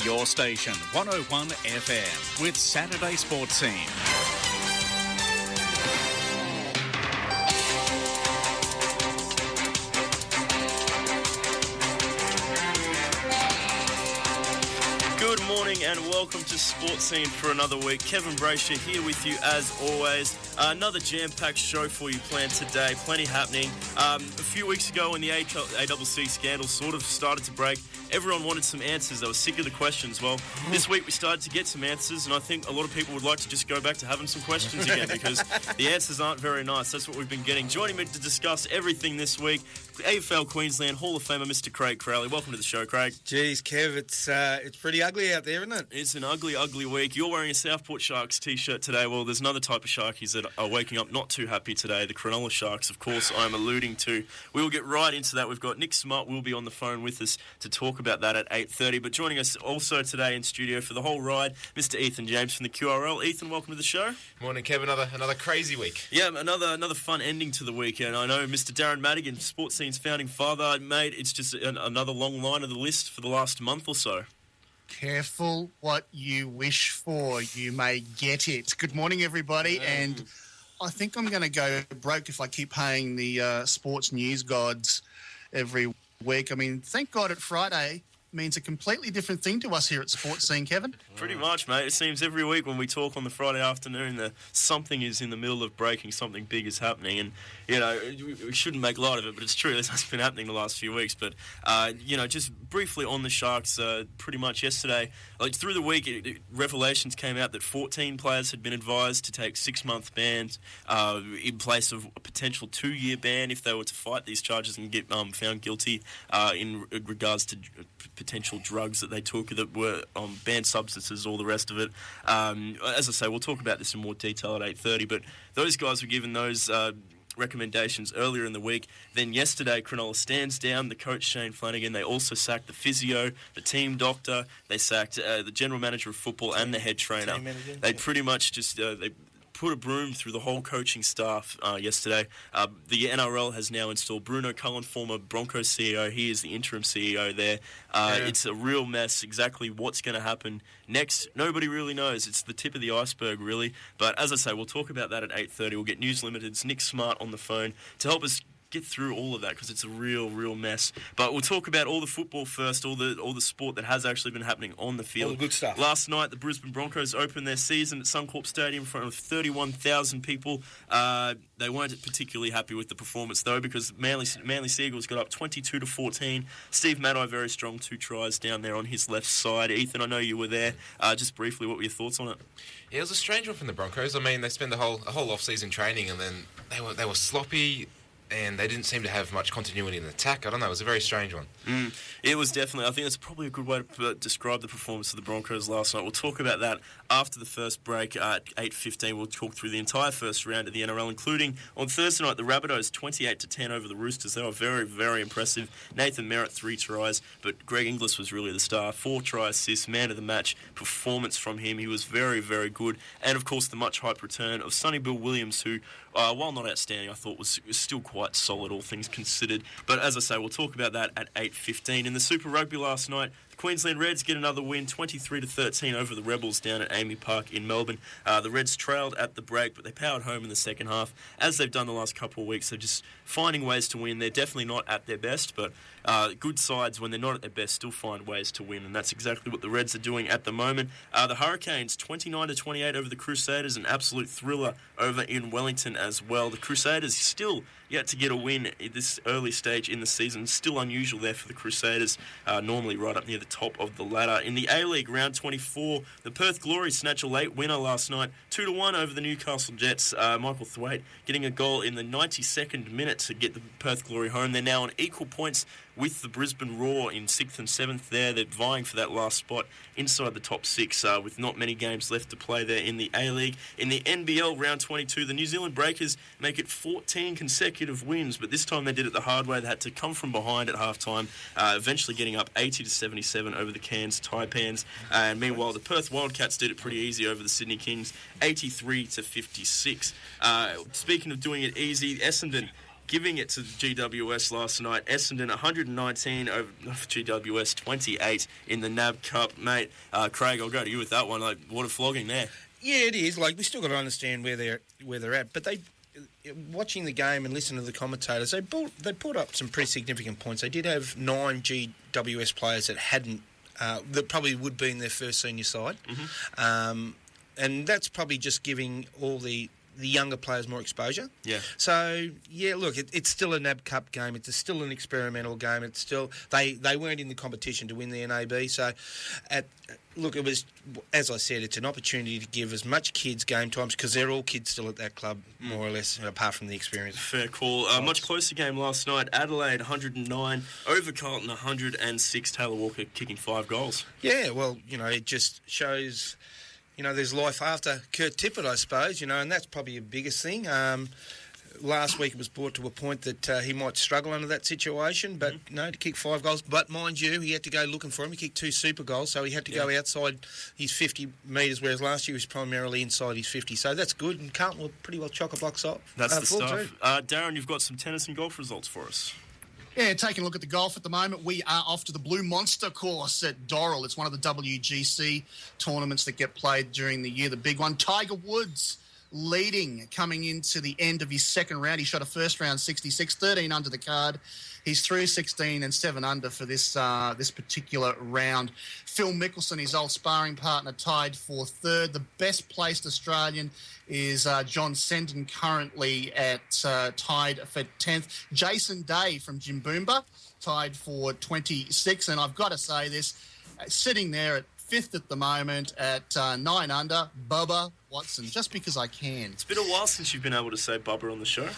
Your station, 101 FM, with Saturday Sports Scene. Good morning and welcome to Sports Scene for another week. Kevin Braysher here with you as always. Another jam-packed show for you planned today. Plenty happening. A few weeks ago when the ACC scandal sort of started to break, everyone wanted some answers. They were sick of the questions. Well, this week we started to get some answers, and I think a lot of people would like to just go back to having some questions again because the answers aren't very nice. That's what we've been getting. Joining me to discuss everything this week, AFL Queensland Hall of Famer Mr. Craig Crowley. Welcome to the show, Craig. Jeez, Kev, it's pretty ugly out there, isn't it? It's an ugly, ugly week. You're wearing a Southport Sharks t-shirt today. Well, there's another type of Sharkies that are waking up not too happy today. The Cronulla Sharks, of course, I'm alluding to. We will get right into that. We've got Nick Smart will be on the phone with us to talk about that at 8:30. But joining us also today in studio for the whole ride, Mr. Ethan James from the QRL. Ethan, welcome to the show. Morning, Kev. Another crazy week. Yeah, another fun ending to the week. And I know Mr. Darren Madigan, Sports Scene's founding father, mate, it's just another long line of the list for the last month or so. Careful what you wish for, you may get it. Good morning, everybody, and I think I'm going to go broke if I keep paying the sports news gods every week. I mean, thank God at Friday means a completely different thing to us here at Sports Scene, Kevin. Pretty much, mate. It seems every week when we talk on the Friday afternoon that something is in the middle of breaking, something big is happening, and, you know, we shouldn't make light of it, but it's true. This has been happening the last few weeks, but, you know, just briefly on the Sharks, pretty much yesterday, like through the week, revelations came out that 14 players had been advised to take 6-month bans in place of a potential 2-year ban if they were to fight these charges and get found guilty in regards to potential drugs that they took that were banned substances, all the rest of it. As I say, we'll talk about this in more detail at 8:30, but those guys were given those recommendations earlier in the week. Then yesterday, Cronulla stands down the coach Shane Flanagan. They also sacked the physio, the team doctor. They sacked the general manager of football and the head trainer. They pretty much just they put a broom through the whole coaching staff yesterday. The NRL has now installed Bruno Cullen, former Broncos CEO. He is the interim CEO there. It's a real mess. Exactly what's going to happen next, nobody really knows. It's the tip of the iceberg, really. But as I say, we'll talk about that at 8:30. We'll get News Limited's Nick Smart on the phone to help us get through all of that because it's a real mess. But we'll talk about all the football first, all the sport that has actually been happening on the field. All the good stuff. Last night, the Brisbane Broncos opened their season at Suncorp Stadium in front of 31,000 people. They weren't particularly happy with the performance, though, because Manly Seagulls got up 22-14. Steve Maddai, very strong, 2 tries down there on his left side. Ethan, I know you were there. Just briefly, what were your thoughts on it? Yeah, it was a strange one from the Broncos. I mean, they spent a whole off-season training, and then they were sloppy, and they didn't seem to have much continuity in attack. I don't know, it was a very strange one. It was definitely, I think that's probably a good way to describe the performance of the Broncos last night. We'll talk about that after the first break at 8:15. We'll talk through the entire first round of the NRL, including on Thursday night, the Rabbitohs 28-10 over the Roosters. They were very, very impressive. Nathan Merritt, 3 tries, but Greg Inglis was really the star. 4 try assists, man of the match performance from him. He was very, very good. And, of course, the much-hyped return of Sonny Bill Williams, who, while not outstanding, I thought was still quite solid, all things considered. But as I say, we'll talk about that at 8:15. In the Super Rugby last night, the Queensland Reds get another win, 23-13 over the Rebels down at Amy Park in Melbourne. The Reds trailed at the break, but they powered home in the second half. As they've done the last couple of weeks, they're just finding ways to win. They're definitely not at their best, but good sides, when they're not at their best, still find ways to win, and that's exactly what the Reds are doing at the moment. The Hurricanes, 29-28 over the Crusaders, an absolute thriller over in Wellington as well. The Crusaders still yet to get a win at this early stage in the season. Still unusual there for the Crusaders, normally right up near the top of the ladder. In the A-League, round 24, the Perth Glory snatch a late winner last night, 2-1 over the Newcastle Jets. Michael Thwaite getting a goal in the 92nd minute to get the Perth Glory home. They're now on equal points with the Brisbane Roar in 6th and 7th there. They're vying for that last spot inside the top 6 with not many games left to play there in the A-League. In the NBL round 22, the New Zealand Breakers make it 14 consecutive wins, but this time they did it the hard way. They had to come from behind at halftime, eventually getting up 80-77 over the Cairns Taipans. And meanwhile, the Perth Wildcats did it pretty easy over the Sydney Kings, 83-56. Speaking of doing it easy, Essendon giving it to GWS last night. Essendon 119 over GWS 28 in the NAB Cup. Mate, Craig, I'll go to you with that one. Like, what a flogging there. Yeah, it is. Like, we still got to understand where they're at. But watching the game and listening to the commentators, they pulled up some pretty significant points. They did have 9 GWS players that hadn't, that probably would be in their first senior side. Mm-hmm. And that's probably just giving all the younger players more exposure. Yeah. So, yeah, look, it's still a NAB Cup game. It's still an experimental game. It's still... They weren't in the competition to win the NAB. So, look, it was... As I said, it's an opportunity to give as much kids game times because they're all kids still at that club, more or less, apart from the experience. Fair call. Much closer game last night. Adelaide 109 over Carlton 106. Taylor Walker kicking 5 goals. Yeah, well, it just shows... there's life after Kurt Tippett, I suppose, and that's probably the biggest thing. Last week it was brought to a point that he might struggle under that situation, but to kick 5 goals. But mind you, he had to go looking for him. He kicked 2 super goals, so he had to go outside his 50 metres, whereas last year he was primarily inside his 50. So that's good, and Carlton will pretty well chock a box off. That's the stuff. Darren, you've got some tennis and golf results for us. Yeah, taking a look at the golf at the moment, we are off to the Blue Monster course at Dorrell. It's one of the WGC tournaments that get played during the year, the big one. Tiger Woods leading coming into the end of his second round. He shot a first round 66, 13 under the card. He's through 16 and 7 under for this particular round. Phil Mickelson, his old sparring partner, tied for third. The best placed Australian is John Senden, currently at tied for 10th. Jason Day from Jimboomba tied for 26. And I've got to say this, sitting there at 5th at the moment at 9 under, Bubba Watson, just because I can. It's been a while since you've been able to say Bubba on the show.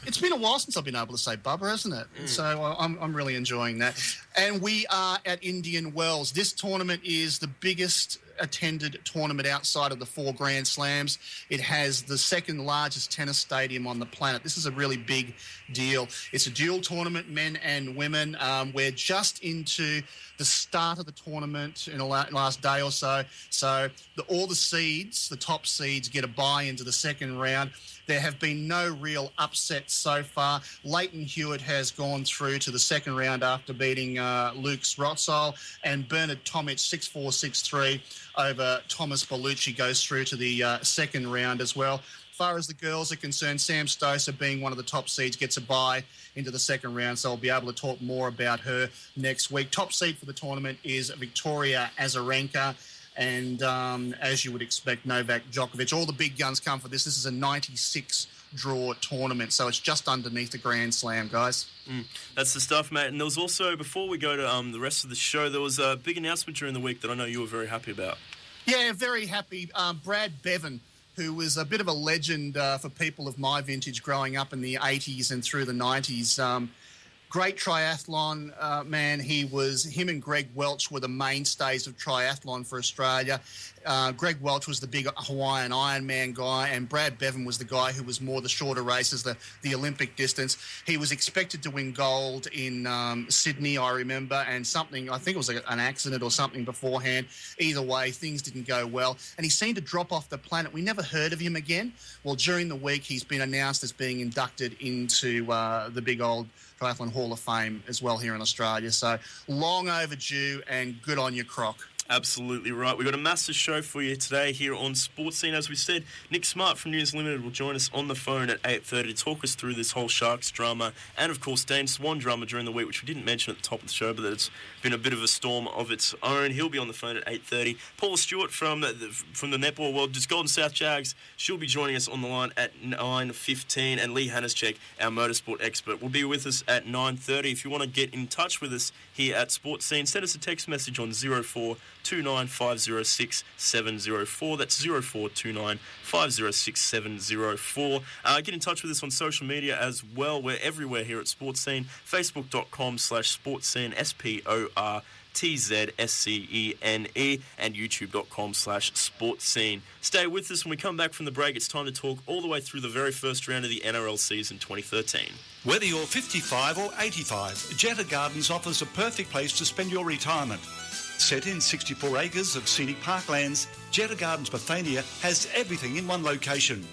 It's been a while since I've been able to say Bubba, hasn't it? So I'm really enjoying that. And we are at Indian Wells. This tournament is the biggest attended tournament outside of the 4 Grand Slams. It has the second largest tennis stadium on the planet. This is a really big deal. It's a dual tournament, men and women. We're just into the start of the tournament in the last day or so. So all the seeds, the top seeds, get a bye into the second round. There have been no real upsets so far. Leighton Hewitt has gone through to the second round after beating Luke Rotzol, and Bernard Tomic 6-4, 6-3 over Thomas Bellucci goes through to the second round as well. As far as the girls are concerned, Sam Stoser, being one of the top seeds, gets a bye into the second round, so I'll be able to talk more about her next week. Top seed for the tournament is Victoria Azarenka. And as you would expect, Novak Djokovic. All the big guns come for this. This is a 96-draw tournament, so it's just underneath the Grand Slam, guys. That's the stuff, mate. And there was also, before we go to the rest of the show, there was a big announcement during the week that I know you were very happy about. Yeah, very happy. Brad Bevan, who was a bit of a legend for people of my vintage growing up in the 80s and through the 90s. Great triathlon man. Him and Greg Welch were the mainstays of triathlon for Australia. Greg Welch was the big Hawaiian Ironman guy, and Brad Bevan was the guy who was more the shorter races, the Olympic distance. He was expected to win gold in Sydney, I remember, and something, I think it was an accident or something beforehand. Either way, things didn't go well, and he seemed to drop off the planet. We never heard of him again. Well, during the week, he's been announced as being inducted into the big old Triathlon Hall of Fame as well here in Australia. So long overdue, and good on you, Croc. Absolutely right. We've got a massive show for you today here on SportzScene. As we said, Nick Smart from News Limited will join us on the phone at 8:30 to talk us through this whole Sharks drama, and of course Dane Swan drama during the week, which we didn't mention at the top of the show, but it's been a bit of a storm of its own. He'll be on the phone at 8:30. Paula Stuart from the Netball world, just Golden South Jags, she'll be joining us on the line at 9:15, and Lee Hanatschek, our motorsport expert, will be with us at 9:30. If you want to get in touch with us here at SportzScene, send us a text message on 0429506704. That's 0429506704. Get in touch with us on social media as well. We're everywhere here at SportzScene. Facebook.com/SportzScene, SportzScene, and YouTube.com/SportzScene. Stay with us. When we come back from the break, it's time to talk all the way through the very first round of the NRL season 2013. Whether you're 55 or 85, Jetta Gardens offers a perfect place to spend your retirement. Set in 64 acres of scenic parklands, Jetta Gardens Bethania has everything in one location.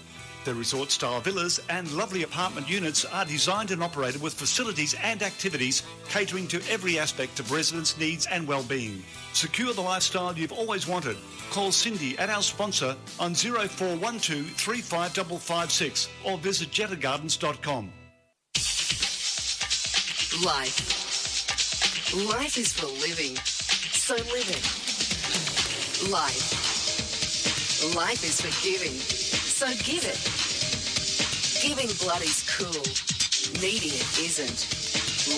Their resort-style villas and lovely apartment units are designed and operated with facilities and activities catering to every aspect of residents' needs and well-being. Secure the lifestyle you've always wanted. Call Cindy at our sponsor on 0412 35556 or visit jettagardens.com. Life. Life is for living. So live it. Life. Life is for giving. So give it. Giving blood is cool. Needing it isn't.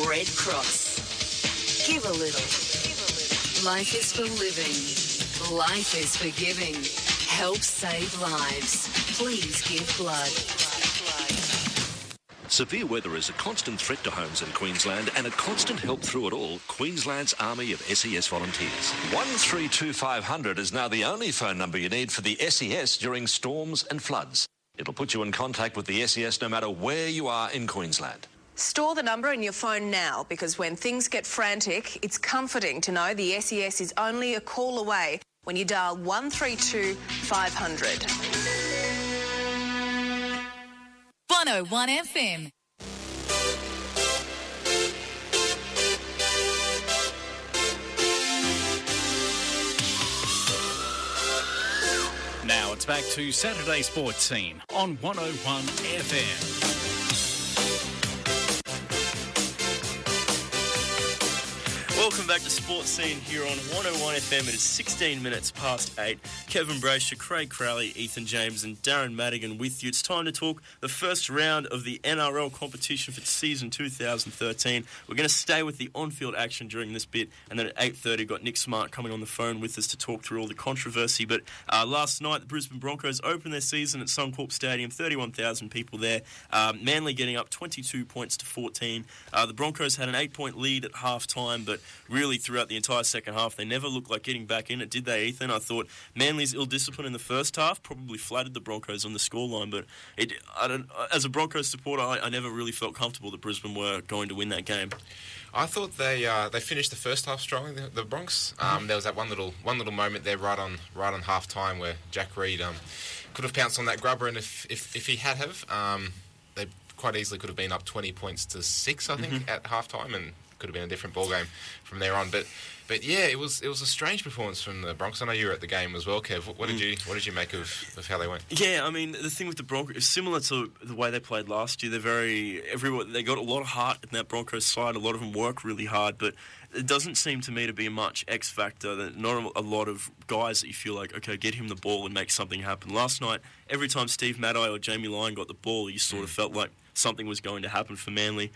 Red Cross. Give a little. Life is for living. Life is for giving. Help save lives. Please give blood. Severe weather is a constant threat to homes in Queensland and a constant help through it all. Queensland's army of SES volunteers. 132500 is now the only phone number you need for the SES during storms and floods. It'll put you in contact with the SES no matter where you are in Queensland. Store the number in your phone now, because when things get frantic, it's comforting to know the SES is only a call away when you dial 132 500. 101 FM. Now it's back to Saturday Sports Scene on 101 FM. Welcome back to Sports Scene here on 101 FM. It is 16 minutes past 8. Kevin Braysher, Craig Crowley, Ethan James and Darren Madigan with you. It's time to talk the first round of the NRL competition for season 2013. We're going to stay with the on-field action during this bit, and then at 8:30 got Nick Smart coming on the phone with us to talk through all the controversy. But last night the Brisbane Broncos opened their season at Suncorp Stadium, 31,000 people there. Manly getting up 22 points to 14. The Broncos had an 8-point lead at half-time, but really throughout the entire second half they never looked like getting back in it, did they, Ethan? I thought Manly's ill-discipline in the first half probably flattered the Broncos on the scoreline, but as a Broncos supporter I never really felt comfortable that Brisbane were going to win that game. I thought they finished the first half strong, the Bronx. There was that one little moment there right on half time where Jack Reed could have pounced on that grubber, and if he had they quite easily could have been up 20 points to 6, I think, at half time, and could have been a different ball game from there on. But yeah, it was a strange performance from the Broncos. I know you were at the game as well, Kev. What did you make of how they went? Yeah, I mean, the thing with the Broncos is similar to the way they played last year. They got a lot of heart in that Broncos side. A lot of them work really hard, but it doesn't seem to me to be much X factor. Not a lot of guys that you feel like, okay, get him the ball and make something happen. Last night, every time Steve Maddai or Jamie Lyon got the ball, you sort of felt like something was going to happen for Manly.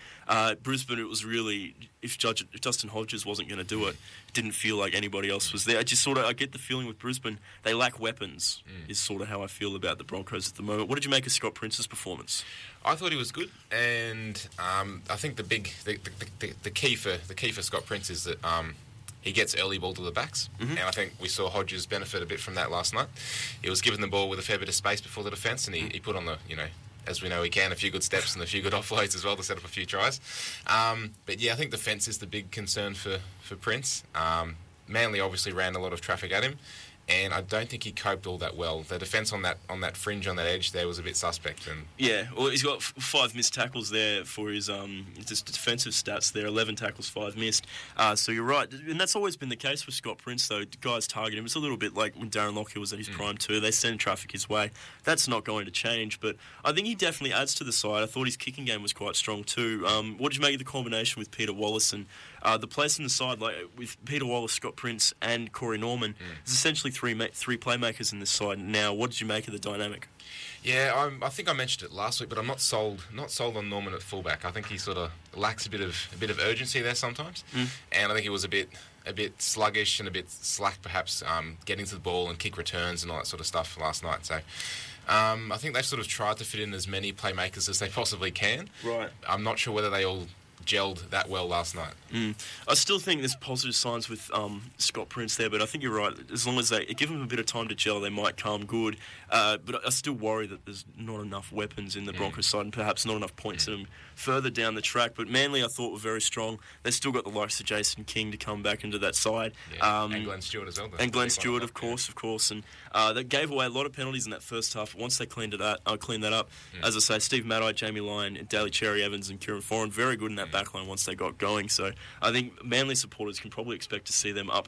Brisbane, it was really, if Justin Hodges wasn't going to do it, it didn't feel like anybody else was there. I get the feeling with Brisbane, they lack weapons, is sort of how I feel about the Broncos at the moment. What did you make of Scott Prince's performance? I thought he was good, and I think the key for Scott Prince is that he gets early ball to the backs, and I think we saw Hodges benefit a bit from that last night. He was given the ball with a fair bit of space before the defence, and he put on the, as we know he can, a few good steps and a few good offloads as well to set up a few tries. But yeah, I think defence is the big concern for Prince. Manly obviously ran a lot of traffic at him, and I don't think he coped all that well. The defence on that fringe, on that edge there, was a bit suspect. And yeah, well, he's got 5 missed tackles there for his just defensive stats there, 11 tackles, 5 missed. So you're right, and that's always been the case with Scott Prince, though. Guys target him. It's a little bit like when Darren Lockyer was at his prime too. They send traffic his way. That's not going to change, but I think he definitely adds to the side. I thought his kicking game was quite strong too. What did you make of the combination with Peter Wallace and the place in the side, like with Peter Wallace, Scott Prince, and Corey Norman? There's essentially three playmakers in this side now. What did you make of the dynamic? Yeah, I think I mentioned it last week, but I'm not sold on Norman at fullback. I think he sort of lacks a bit of urgency there sometimes, and I think he was a bit sluggish and a bit slack, perhaps, getting to the ball and kick returns and all that sort of stuff last night. So I think they've sort of tried to fit in as many playmakers as they possibly can. Right. I'm not sure whether they all gelled that well last night. I still think there's positive signs with Scott Prince there, but I think you're right. As long as they give him a bit of time to gel, they might come good. But I still worry that there's not enough weapons in the Broncos side and perhaps not enough points in them further down the track. But Manly, I thought, were very strong. They still got the likes of Jason King to come back into that side. And Glenn Stewart as well. And Glenn Stewart, of course. And they gave away a lot of penalties in that first half. But once they cleaned that up, as I say, Steve Maddai, Jamie Lyon, Daly Cherry Evans and Kieran Foran, very good in that backline once they got going. So I think Manly supporters can probably expect to see them up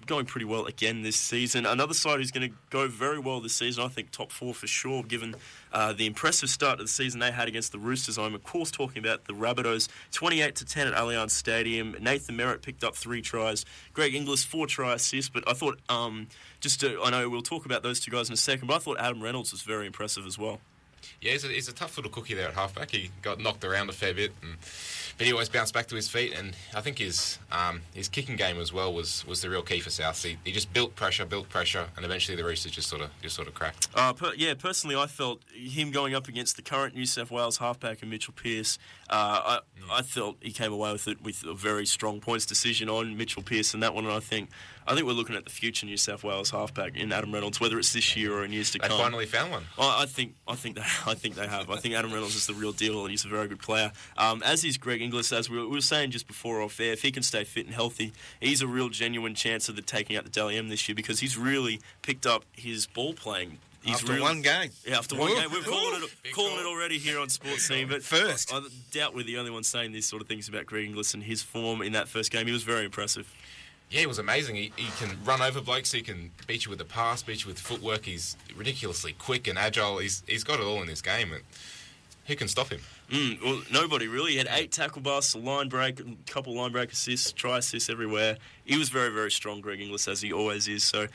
going pretty well again this season. Another side who's going to go very well this season, I think top 4 for sure, given the impressive start of the season they had against the Roosters. I'm, of course, talking about the Rabbitohs, 28-10 at Allianz Stadium. Nathan Merritt picked up 3 tries. Greg Inglis, 4 try assists. But I thought, I know we'll talk about those two guys in a second, but I thought Adam Reynolds was very impressive as well. Yeah, he's a tough little cookie there at halfback. He got knocked around a fair bit, but he always bounced back to his feet. And I think his kicking game as well was the real key for South. He just built pressure, and eventually the Roosters just sort of cracked. Personally, I felt him going up against the current New South Wales halfback and Mitchell Pearce. I felt he came away with it with a very strong points decision on Mitchell Pearce in that one, and I think we're looking at the future New South Wales halfback in Adam Reynolds, whether it's this year or in years to come. They finally found one. I think they have. I think Adam Reynolds is the real deal, and he's a very good player. As is Greg Inglis, as we were saying just before off air. If he can stay fit and healthy, he's a real genuine chance of taking out the Dally M this year because he's really picked up his ball playing. After one game. Yeah, after one game. We're calling it already here on SportzScene. But first. I doubt we're the only ones saying these sort of things about Greg Inglis and his form in that first game. He was very impressive. Yeah, he was amazing. He can run over blokes. He can beat you with the pass, beat you with footwork. He's ridiculously quick and agile. He's got it all in this game. And who can stop him? Well, nobody really. He had 8 tackle busts, a line break, a couple line break assists, try assists everywhere. He was very, very strong, Greg Inglis, as he always is. So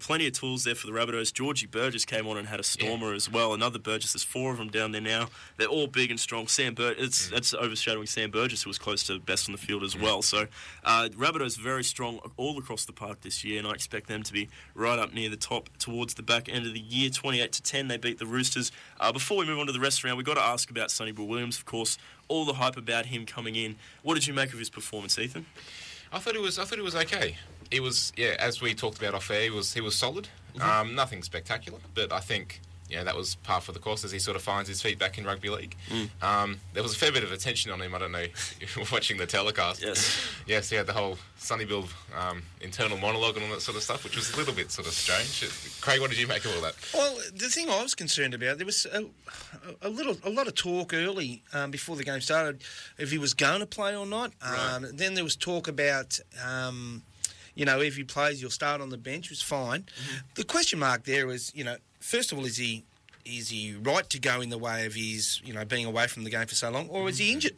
plenty of tools there for the Rabbitohs. Georgie Burgess came on and had a stormer as well. Another Burgess. There's 4 of them down there now. They're all big and strong. That's overshadowing Sam Burgess, who was close to best on the field as well. So Rabbitohs very strong all across the park this year, and I expect them to be right up near the top towards the back end of the year. 28-10, they beat the Roosters. Before we move on to the rest round, we've got to ask about Sonny Bill Williams, of course. All the hype about him coming in. What did you make of his performance, Ethan? I thought it was okay. It was, as we talked about off air, he was solid. Nothing spectacular, but I think that was par for the course as he sort of finds his feet back in rugby league. There was a fair bit of attention on him. I don't know if you were watching the telecast. Yes, he had the whole Sonny Bill internal monologue and all that sort of stuff, which was a little bit sort of strange. Craig, what did you make of all that? Well, the thing I was concerned about, there was a lot of talk early before the game started if he was going to play or not. Right. Then there was talk about if he plays, you'll start on the bench, which was fine. The question mark there was, first of all, is he right to go in the way of his, being away from the game for so long, or is he injured?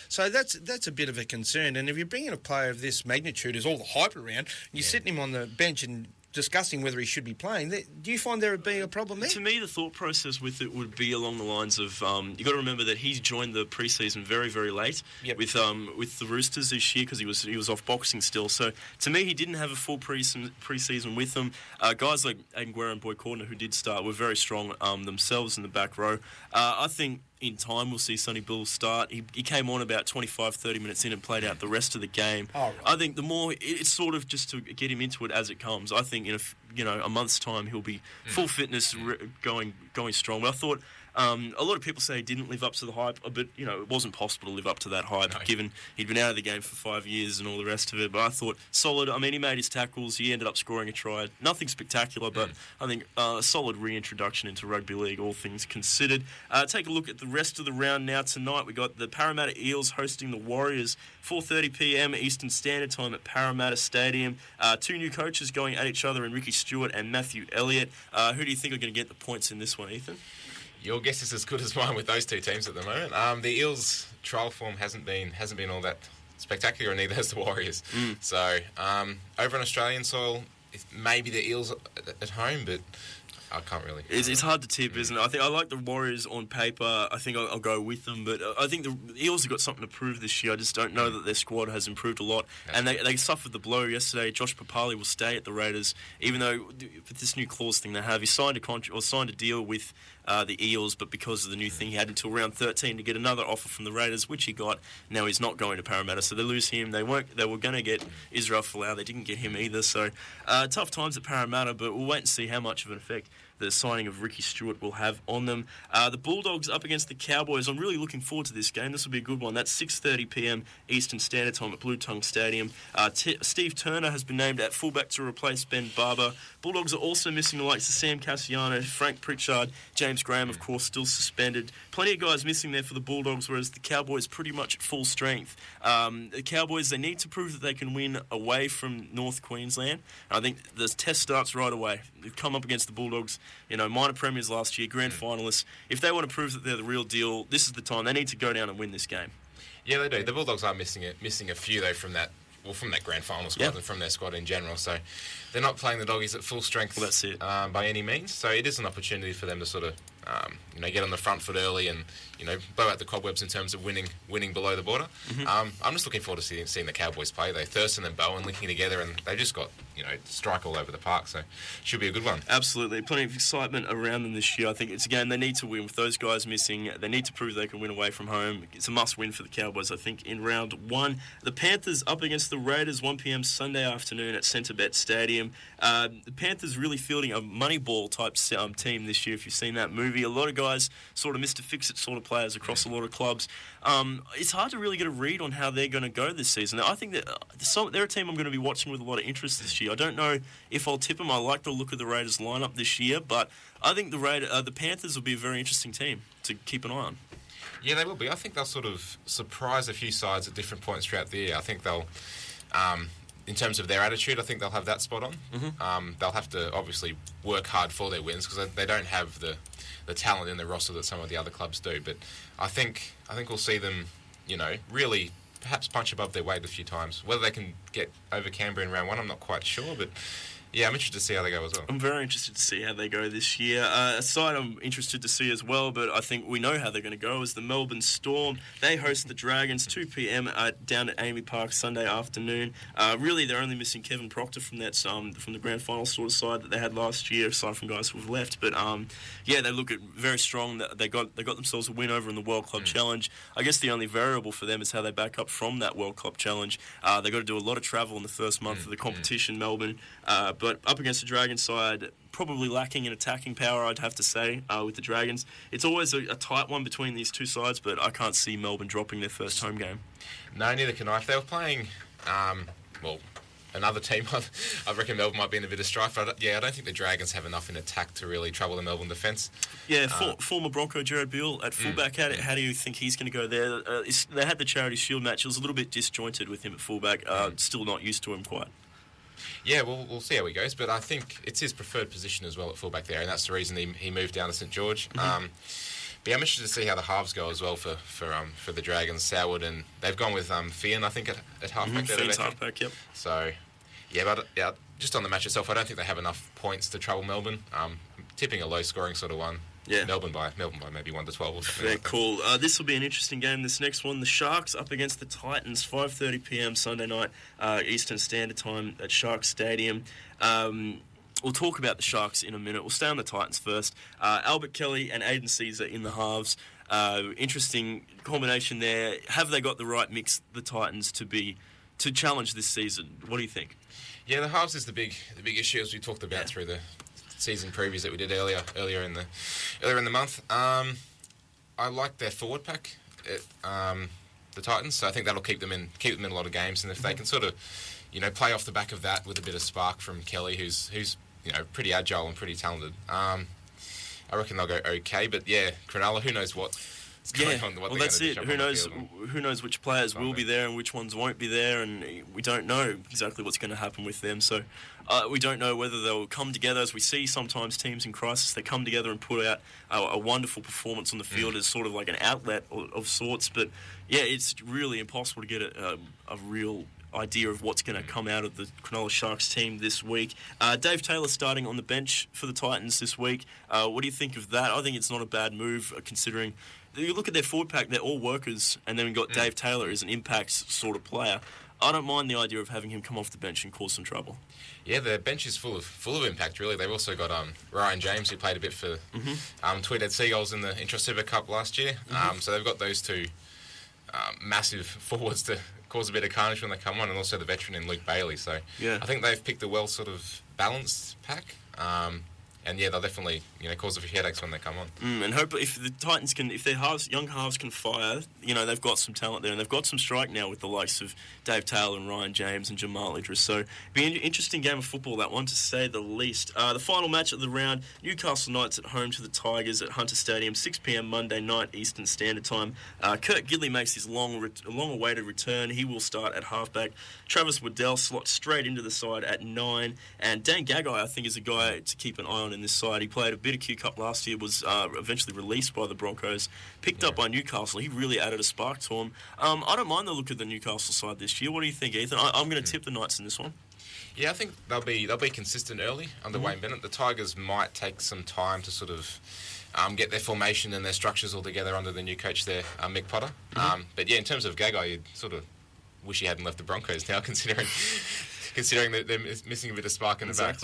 So that's a bit of a concern. And if you bring in a player of this magnitude, there's all the hype around, and you're sitting him on the bench and discussing whether he should be playing, do you find there would be a problem there? To me, the thought process with it would be along the lines of you got to remember that he's joined the preseason very, very late with the Roosters this year because he was off boxing still. So to me, he didn't have a full preseason with them. Guys like Aiden Guerra and Boyd Cordner, who did start, were very strong themselves in the back row. I think in time we'll see Sonny Bill start. He came on about 25-30 minutes in and played out the rest of the game. Oh, right. I think the more it's sort of just to get him into it as it comes. I think in a month's time he'll be full fitness, going strong. But I thought a lot of people say he didn't live up to the hype, but it wasn't possible to live up to that hype given he'd been out of the game for 5 years and all the rest of it. But I thought solid. I mean, he made his tackles. He ended up scoring a try. Nothing spectacular, but I think a solid reintroduction into rugby league, all things considered. Take a look at the rest of the round now. Tonight we got the Parramatta Eels hosting the Warriors, 4:30 p.m. Eastern Standard Time at Parramatta Stadium. 2 new coaches going at each other in Ricky Stuart and Matthew Elliott. Who do you think are going to get the points in this one, Ethan? Your guess is as good as mine with those two teams at the moment. The Eels' trial form hasn't been all that spectacular, and neither has the Warriors. So over on Australian soil, maybe the Eels at home, but I can't really. It's hard to tip, isn't it? I think I like the Warriors on paper. I think I'll go with them, but I think the Eels have got something to prove this year. I just don't know that their squad has improved a lot, and they suffered the blow yesterday. Josh Papali will stay at the Raiders, even though with this new clause thing they have, he signed a deal with the Eels, but because of the new thing, he had until round 13 to get another offer from the Raiders, which he got. Now he's not going to Parramatta, so they lose him. They were going to get Israel Folau. They didn't get him either, so tough times at Parramatta, but we'll wait and see how much of an effect the signing of Ricky Stuart will have on them. The Bulldogs up against the Cowboys. I'm really looking forward to this game. This will be a good one. That's 6:30 p.m. Eastern Standard Time at Blue Tongue Stadium. Steve Turner has been named at fullback to replace Ben Barber. Bulldogs are also missing the likes of Sam Cassiano, Frank Pritchard, James Graham, of course, still suspended. Plenty of guys missing there for the Bulldogs, whereas the Cowboys pretty much at full strength. The Cowboys, they need to prove that they can win away from North Queensland. I think the test starts right away. They've come up against the Bulldogs, minor premiers last year, grand finalists. If they want to prove that they're the real deal, this is the time. They need to go down and win this game. Yeah, they do. The Bulldogs are missing a few, though, from that grand final squad and from their squad in general. So they're not playing the Doggies at full strength by any means. So it is an opportunity for them to sort of get on the front foot early and blow out the cobwebs in terms of winning below the border. I'm just looking forward to seeing the Cowboys play. Thurston and Bowen linking together, and they've just got strike all over the park. So should be a good one. Absolutely, plenty of excitement around them this year. I think it's a game they need to win. With those guys missing, they need to prove they can win away from home. It's a must-win for the Cowboys, I think, in round one. The Panthers up against the Raiders, 1 p.m. Sunday afternoon at Centrebet Stadium. The Panthers really fielding a Moneyball type team this year. If you've seen that movie, a lot of guys sort of Mr. Fix-It sort of players across a lot of clubs. It's hard to really get a read on how they're going to go this season. I think that they're a team I'm going to be watching with a lot of interest this year. I don't know if I'll tip them. I like the look of the Raiders lineup this year, but I think the Panthers will be a very interesting team to keep an eye on. Yeah, they will be. I think they'll sort of surprise a few sides at different points throughout the year. I think they'll, in terms of their attitude, I think they'll have that spot on. They'll have to obviously work hard for their wins because they don't have the talent in the roster that some of the other clubs do. But I think we'll see them, really perhaps punch above their weight a few times. Whether they can get over Canberra in round one, I'm not quite sure, but yeah, I'm interested to see how they go as well. I'm very interested to see how they go this year. A side I'm interested to see as well, but I think we know how they're going to go, is the Melbourne Storm. They host the Dragons, 2 p.m. Down at Amy Park Sunday afternoon. Really, they're only missing Kevin Proctor from the grand final sort of side that they had last year, aside from guys who've left. But they look at very strong. They got themselves a win over in the World Club Challenge. I guess the only variable for them is how they back up from that World Club Challenge. They got to do a lot of travel in the first month of the competition, Melbourne. But up against the Dragons side, probably lacking in attacking power, I'd have to say, with the Dragons. It's always a tight one between these two sides, but I can't see Melbourne dropping their first home game. No, neither can I. If they were playing, another team, I reckon Melbourne might be in a bit of strife. I don't think the Dragons have enough in attack to really trouble the Melbourne defence. Yeah, former Bronco Jared Beale at fullback. How do you think he's going to go there? They had the Charity Shield match. It was a little bit disjointed with him at fullback. Still not used to him quite. Yeah, we'll see how he goes, but I think it's his preferred position as well at fullback there, and that's the reason he moved down to St George. But I'm interested to see how the halves go as well for the Dragons. Soward, and they've gone with Fian, I think, at halfback. Fian's halfback, yep. So, just on the match itself, I don't think they have enough points to trouble Melbourne. Tipping a low-scoring sort of one. Yeah, Melbourne by maybe 1-12 or something. Very cool. This will be an interesting game. This next one, the Sharks up against the Titans, 5:30 p.m. Sunday night, Eastern Standard Time at Sharks Stadium. We'll talk about the Sharks in a minute. We'll stay on the Titans first. Albert Kelly and Aiden Caesar in the halves. Interesting combination there. Have they got the right mix, the Titans, to challenge this season? What do you think? Yeah, the halves is the big issue, as we talked about through the season previews that we did earlier in the month. I like their forward pack, the Titans. So I think that'll keep them in a lot of games. And if they can sort of, play off the back of that with a bit of spark from Kelly, who's pretty agile and pretty talented, I reckon they'll go okay. But yeah, Cronulla, who knows what. Well, that's it. Who knows which players will be there and which ones won't be there, and we don't know exactly what's going to happen with them. So we don't know whether they'll come together. As we see sometimes teams in crisis, they come together and put out a wonderful performance on the field as sort of like an outlet of sorts. But yeah, it's really impossible to get a real idea of what's going to come out of the Cronulla Sharks team this week. Dave Taylor starting on the bench for the Titans this week. What do you think of that? I think it's not a bad move, considering you look at their forward pack, they're all workers, and then we've got Dave Taylor as an impact sort of player. I don't mind the idea of having him come off the bench and cause some trouble. Yeah, the bench is full of impact, really. They've also got Ryan James, who played a bit for Tweedhead Seagulls in the Intra-Super Cup last year. So they've got those two massive forwards to cause a bit of carnage when they come on, and also the veteran in Luke Bailey. So I think they've picked a well sort of balanced pack. And yeah, they'll definitely cause a few headaches when they come on. And hope if the Titans if their young halves can fire, they've got some talent there, and they've got some strike now with the likes of Dave Taylor and Ryan James and Jamal Idris. So it'll be an interesting game of football, that one, to say the least. The final match of the round, Newcastle Knights at home to the Tigers at Hunter Stadium, 6 p.m. Monday night Eastern Standard Time. Kurt Gidley makes his long-awaited return. He will start at halfback. Travis Waddell slots straight into the side at 9, and Dan Gagai, I think, is a guy to keep an eye on in this side. He played a bit of Q Cup last year, was eventually released by the Broncos, picked up by Newcastle. He really added a spark to him. I don't mind the look of the Newcastle side this year. What do you think, Ethan? I'm going to tip the Knights in this one. Yeah, I think they'll be consistent early under Wayne Bennett. The Tigers might take some time to sort of get their formation and their structures all together under the new coach there, Mick Potter. But yeah, in terms of Gagai, you'd sort of wish he hadn't left the Broncos now, considering that they're missing a bit of spark in the back.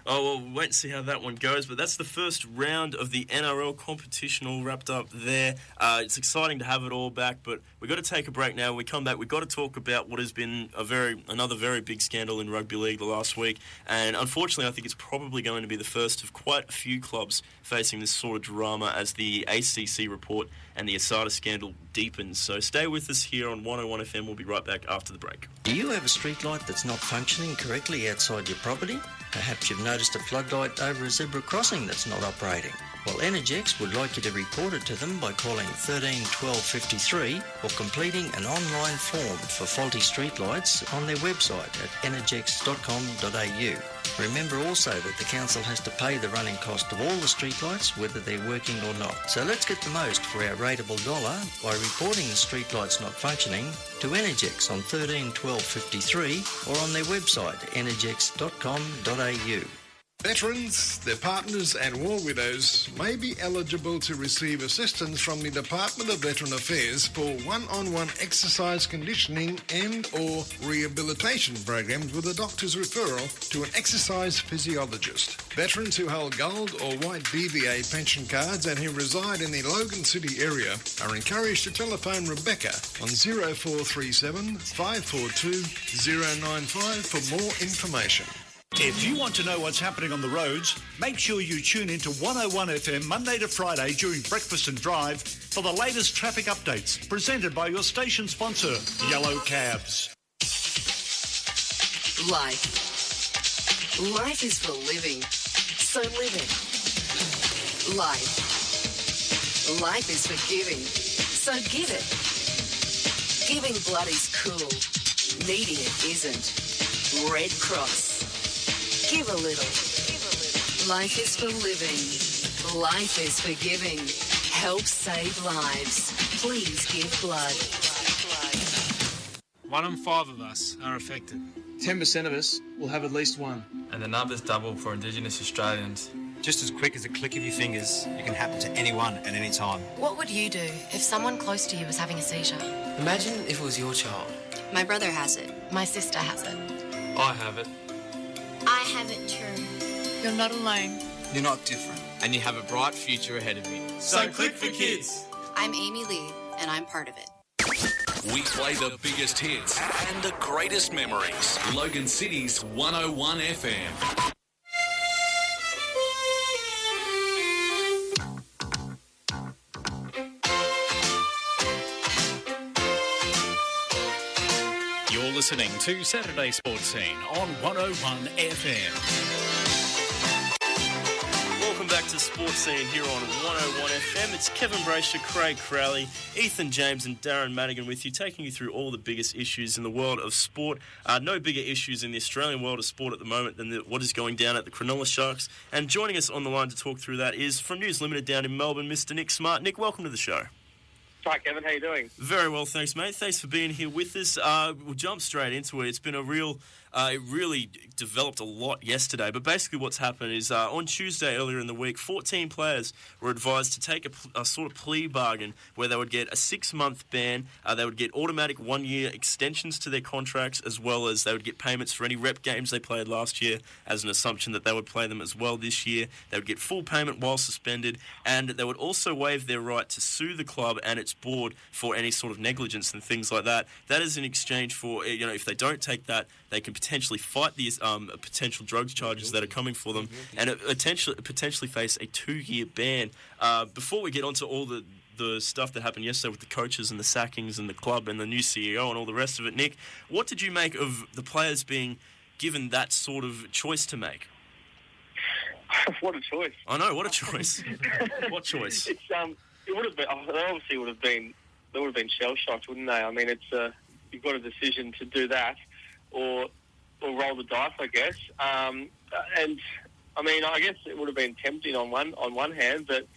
Oh, well, we'll wait and see how that one goes. But that's the first round of the NRL competition all wrapped up there. It's exciting to have it all back, but we've got to take a break now. When we come back, we've got to talk about what has been another very big scandal in rugby league the last week. And unfortunately, I think it's probably going to be the first of quite a few clubs facing this sort of drama as the ACC report and the Asada scandal deepens. So stay with us here on 101 FM. We'll be right back after the break. Do you have a street light that's not functioning correctly outside your property? Perhaps you've noticed a floodlight over a zebra crossing that's not operating. Well, Energex would like you to report it to them by calling 13 12 53 or completing an online form for faulty streetlights on their website at energex.com.au. Remember also that the council has to pay the running cost of all the streetlights, whether they're working or not. So let's get the most for our rateable dollar by reporting the streetlights not functioning to Energex on 13 12 53 or on their website energex.com.au. Veterans, their partners and war widows may be eligible to receive assistance from the Department of Veteran Affairs for one-on-one exercise conditioning and or rehabilitation programs with a doctor's referral to an exercise physiologist. Veterans who hold gold or white DVA pension cards and who reside in the Logan City area are encouraged to telephone Rebecca on 0437 542 095 for more information. If you want to know what's happening on the roads, make sure you tune into 101 FM Monday to Friday during breakfast and drive for the latest traffic updates presented by your station sponsor, Yellow Cabs. Life is for living, so live it. Life is for giving, so give it. Giving blood is cool, needing it isn't. Red Cross. Give a little. Life is for living. Life is for giving. Help save lives. Please give blood. 1 in 5 of us are affected. 10% of us will have at least one. And the numbers double for Indigenous Australians. Just as quick as a click of your fingers, it can happen to anyone at any time. What would you do if someone close to you was having a seizure? Imagine if it was your child. My brother has it. My sister has it. I have it. I have it too. You're not alone. You're not different. And you have a bright future ahead of you. So click for kids. I'm Amy Lee, and I'm part of it. We play the biggest hits and the greatest memories. Logan City's 101 FM. Listening to Saturday Sports Scene on 101 FM. Welcome back to Sports Scene here on 101 FM. It's Kevin Braysher, Craig Crowley, Ethan James and Darren Madigan with you, taking you through all the biggest issues in the world of sport. No bigger issues in the Australian world of sport at the moment than what is going down at the Cronulla Sharks. And joining us on the line to talk through that is, from News Limited down in Melbourne, Mr. Nick Smart. Nick, welcome to the show. Hi, Kevin. How you doing? Very well, thanks, mate. Thanks for being here with us. We'll jump straight into it. It's been it really developed a lot yesterday. But basically what's happened is on Tuesday earlier in the week, 14 players were advised to take a sort of plea bargain where they would get a 6-month ban, they would get automatic 1-year extensions to their contracts, as well as they would get payments for any rep games they played last year as an assumption that they would play them as well this year. They would get full payment while suspended, and they would also waive their right to sue the club and its board for any sort of negligence and things like that. That is in exchange for, if they don't take that, they can potentially fight these potential drugs charges that are coming for them, and potentially face a 2-year ban. Before we get onto all the stuff that happened yesterday with the coaches and the sackings and the club and the new CEO and all the rest of it, Nick, what did you make of the players being given that sort of choice to make? What a choice! I know, what a choice. What choice? It's it would have been. They obviously would have been. They would have been shell shocked, wouldn't they? I mean, it's you've got a decision to do that, or roll the dice, I guess. And I mean, I guess it would have been tempting on one hand, but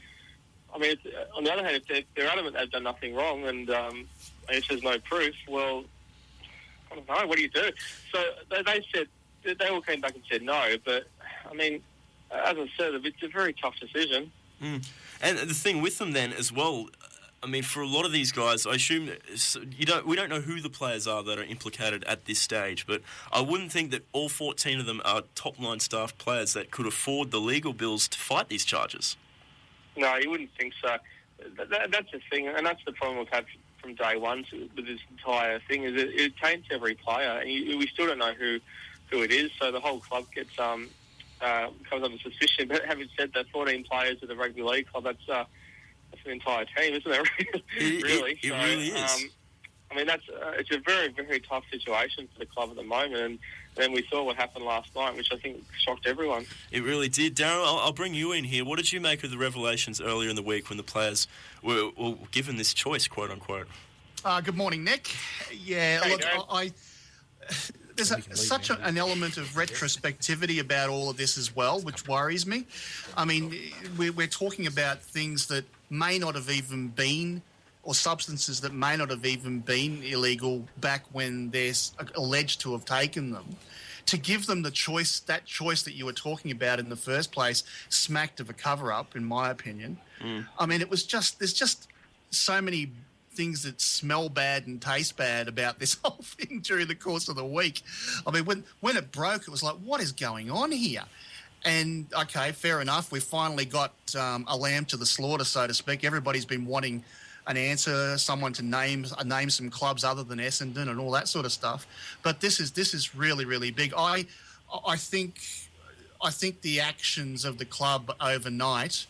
I mean, on the other hand, if they're adamant they've done nothing wrong, and I guess there's no proof, well, I don't know. What do you do? So they said they all came back and said no, but I mean, as I said, it's a very tough decision. And the thing with them then as well, I mean, for a lot of these guys, I assume we don't know who the players are that are implicated at this stage, but I wouldn't think that all 14 of them are top-line staff players that could afford the legal bills to fight these charges. No, you wouldn't think so. That's the thing, and that's the problem we've had from day one with this entire thing, is it taints every player, and we still don't know who it is, so the whole club gets comes under suspicion. But having said that, 14 players of the rugby league club, that's an entire team, isn't it? Really? It really is. I mean, it's a very, very tough situation for the club at the moment, and then we saw what happened last night, which I think shocked everyone. It really did. Darren, I'll bring you in here. What did you make of the revelations earlier in the week when the players were given this choice, quote unquote? Good morning, Nick. Yeah, hey, look, there's such an element of retrospectivity about all of this as well, which worries me. I mean, we're talking about things that may not have even been, or substances that may not have even been illegal back when they're alleged to have taken them. To give them the choice, that choice that you were talking about in the first place, smacked of a cover-up, in my opinion. I mean, there's just so many things that smell bad and taste bad about this whole thing during the course of the week. I mean, when it broke, it was like, what is going on here? And, okay, fair enough. We finally got a lamb to the slaughter, so to speak. Everybody's been wanting an answer, someone to name some clubs other than Essendon and all that sort of stuff. But this is really, really big. I think the actions of the club overnight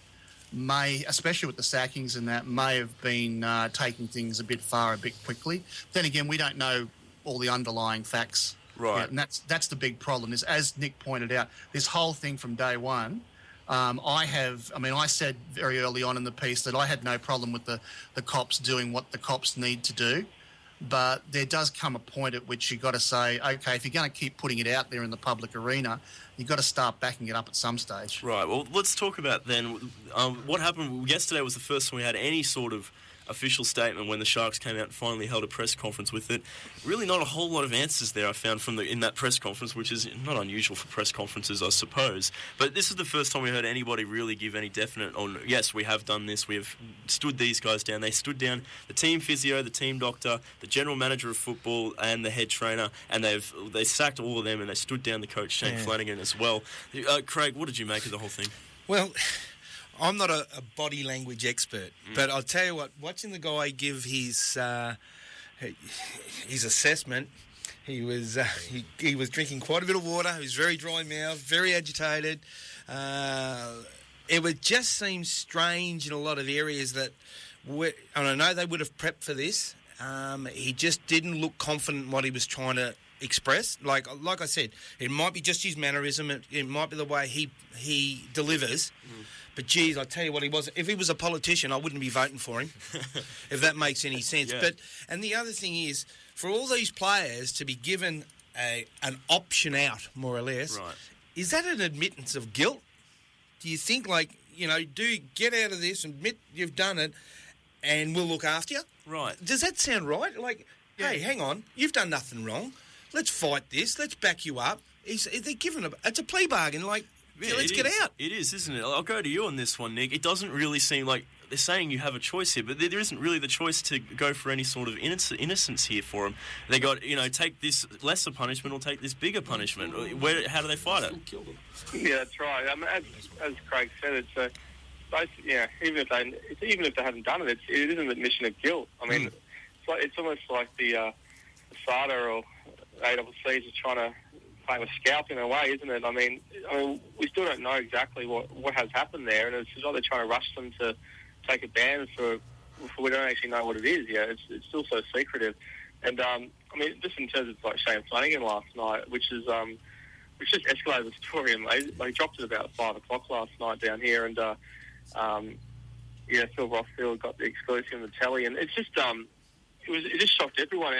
may, especially with the sackings and that, may have been taking things a bit far, a bit quickly. Then again, we don't know all the underlying facts. Right. Yeah, and that's the big problem, is, as Nick pointed out, this whole thing from day one, I said very early on in the piece that I had no problem with the cops doing what the cops need to do. But there does come a point at which you've got to say, okay, if you're going to keep putting it out there in the public arena, you've got to start backing it up at some stage. Right, well, let's talk about then what happened. Yesterday was the first time we had any sort of official statement when the Sharks came out and finally held a press conference with it. Really not a whole lot of answers there I found in that press conference, which is not unusual for press conferences, I suppose. But this is the first time we heard anybody really give any definite on, yes, we have done this, we have stood these guys down. They stood down the team physio, the team doctor, the general manager of football and the head trainer, and they sacked all of them, and they stood down the coach, Shane Flanagan, as well. Craig, what did you make of the whole thing? Well, I'm not a body language expert, but I'll tell you what, watching the guy give his assessment, he was drinking quite a bit of water, he was very dry mouthed, very agitated. It would just seem strange in a lot of areas that, and I know they would have prepped for this, he just didn't look confident in what he was trying to express. Like I said, it might be just his mannerism, it might be the way he delivers. But geez, I tell you what, if he was a politician, I wouldn't be voting for him, if that makes any sense. Yeah. And the other thing is, for all these players to be given an option out, more or less, right, is that an admittance of guilt? Do you think, do get out of this, admit you've done it, and we'll look after you. Right. Does that sound right? Like, hey, hang on, you've done nothing wrong. Let's fight this. Let's back you up. They're giving it's a plea bargain. Like, let's get out. It is, isn't it? I'll go to you on this one, Nick. It doesn't really seem like they're saying you have a choice here, but there isn't really the choice to go for any sort of innocence here for them. They got, take this lesser punishment or take this bigger punishment. How do they fight it? Yeah, that's right. I mean, as Craig said, it's even if they haven't done it, it is an admission of guilt. I mean, it's almost like the SADA or ACC is trying to play a scalp in a way, isn't it? I mean, we still don't know exactly what has happened there, and it's like they're trying to rush them to take a ban for we don't actually know what it is yet. It's still so secretive. And just in terms of like Shane Flanagan last night, which just escalated the story, and they dropped it about 5 o'clock last night down here, and Phil Rothfield got the exclusive on the telly, and it's just it just shocked everyone.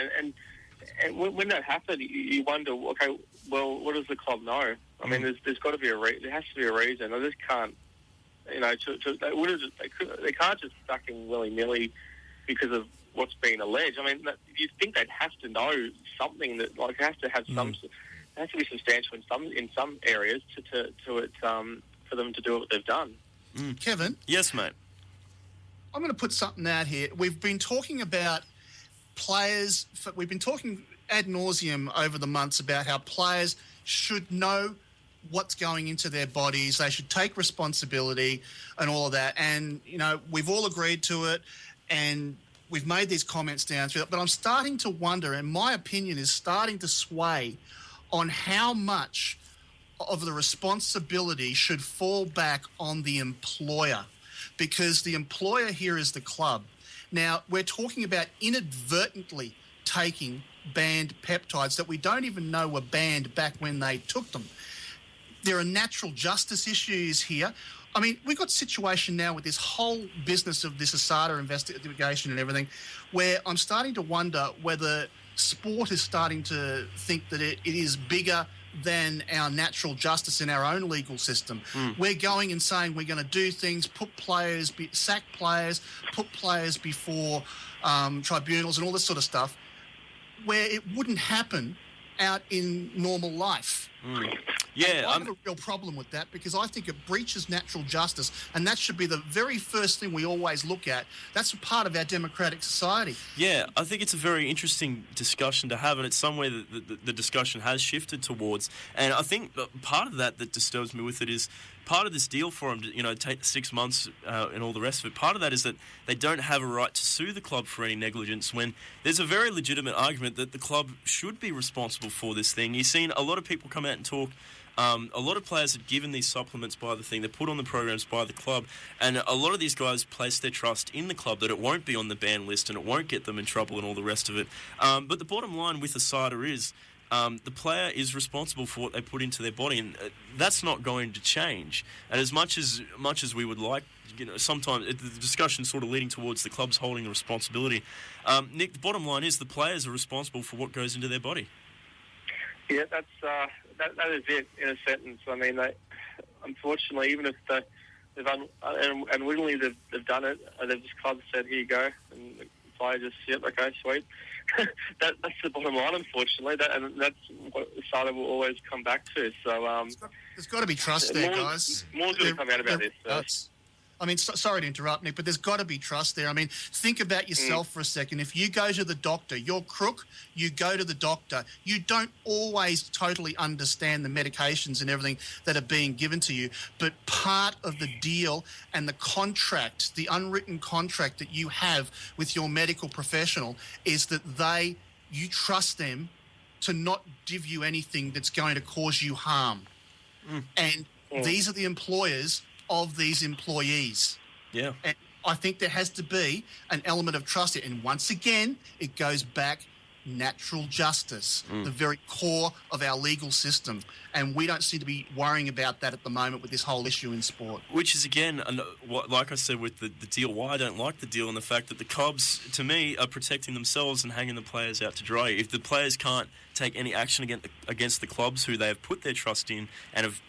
And when that happened, you wonder, okay, well, what does the club know? I mean, there's got to be there has to be a reason. I just can't. They can't just stuck in willy-nilly because of what's being alleged. I mean, you'd think they'd have to know something that has to have some. It has to be substantial in some areas for them to do what they've done. Kevin? Yes, mate. I'm going to put something out here. We've been talking about players. We've been talking ad nauseum over the months about how players should know what's going into their bodies. They should take responsibility and all of that. And, we've all agreed to it and we've made these comments down through it. But I'm starting to wonder, and my opinion is starting to sway on how much of the responsibility should fall back on the employer, because the employer here is the club. Now, we're talking about inadvertently taking banned peptides that we don't even know were banned back when they took them. There are natural justice issues here. I mean, we've got a situation now with this whole business of this ASADA investigation and everything, where I'm starting to wonder whether sport is starting to think that it is bigger than our natural justice in our own legal system. We're going and saying we're going to do things, sack players, put players before tribunals and all this sort of stuff, where it wouldn't happen out in normal life. Yeah, I have a real problem with that, because I think it breaches natural justice, and that should be the very first thing we always look at. That's a part of our democratic society. Yeah, I think it's a very interesting discussion to have, and it's somewhere that the discussion has shifted towards. And I think part of that disturbs me with it is part of this deal for them to, take the 6 months and all the rest of it. Part of that is that they don't have a right to sue the club for any negligence, when there's a very legitimate argument that the club should be responsible for this thing. You've seen a lot of people come out and talk. A lot of players are given these supplements by the thing. They're put on the programs by the club. And a lot of these guys place their trust in the club that it won't be on the ban list and it won't get them in trouble and all the rest of it. But the bottom line with ASADA is the player is responsible for what they put into their body, and that's not going to change. And as much as we would like, sometimes the discussion's sort of leading towards the clubs holding the responsibility. Nick, the bottom line is the players are responsible for what goes into their body. Yeah, that is it in a sentence. I mean, unfortunately, even if they've unwittingly they've done it, they've just club said, "Here you go," and the player just, "Yep, okay, sweet." That's the bottom line, unfortunately, and that's what SADA will always come back to. So there's got to be trust there, guys. More's going to come out about this. I mean, sorry to interrupt, Nick, but there's got to be trust there. I mean, think about yourself for a second. If you go to the doctor, you're crook, you go to the doctor. You don't always totally understand the medications and everything that are being given to you, but part of the deal and the contract, the unwritten contract that you have with your medical professional is that you trust them to not give you anything that's going to cause you harm. And these are the employers of these employees. Yeah. And I think there has to be an element of trust here. And once again, it goes back natural justice, the very core of our legal system. And we don't seem to be worrying about that at the moment with this whole issue in sport. Which is, again, like I said with the deal, why I don't like the deal, and the fact that the Cubs, to me, are protecting themselves and hanging the players out to dry. If the players can't take any action against the clubs who they have put their trust in and have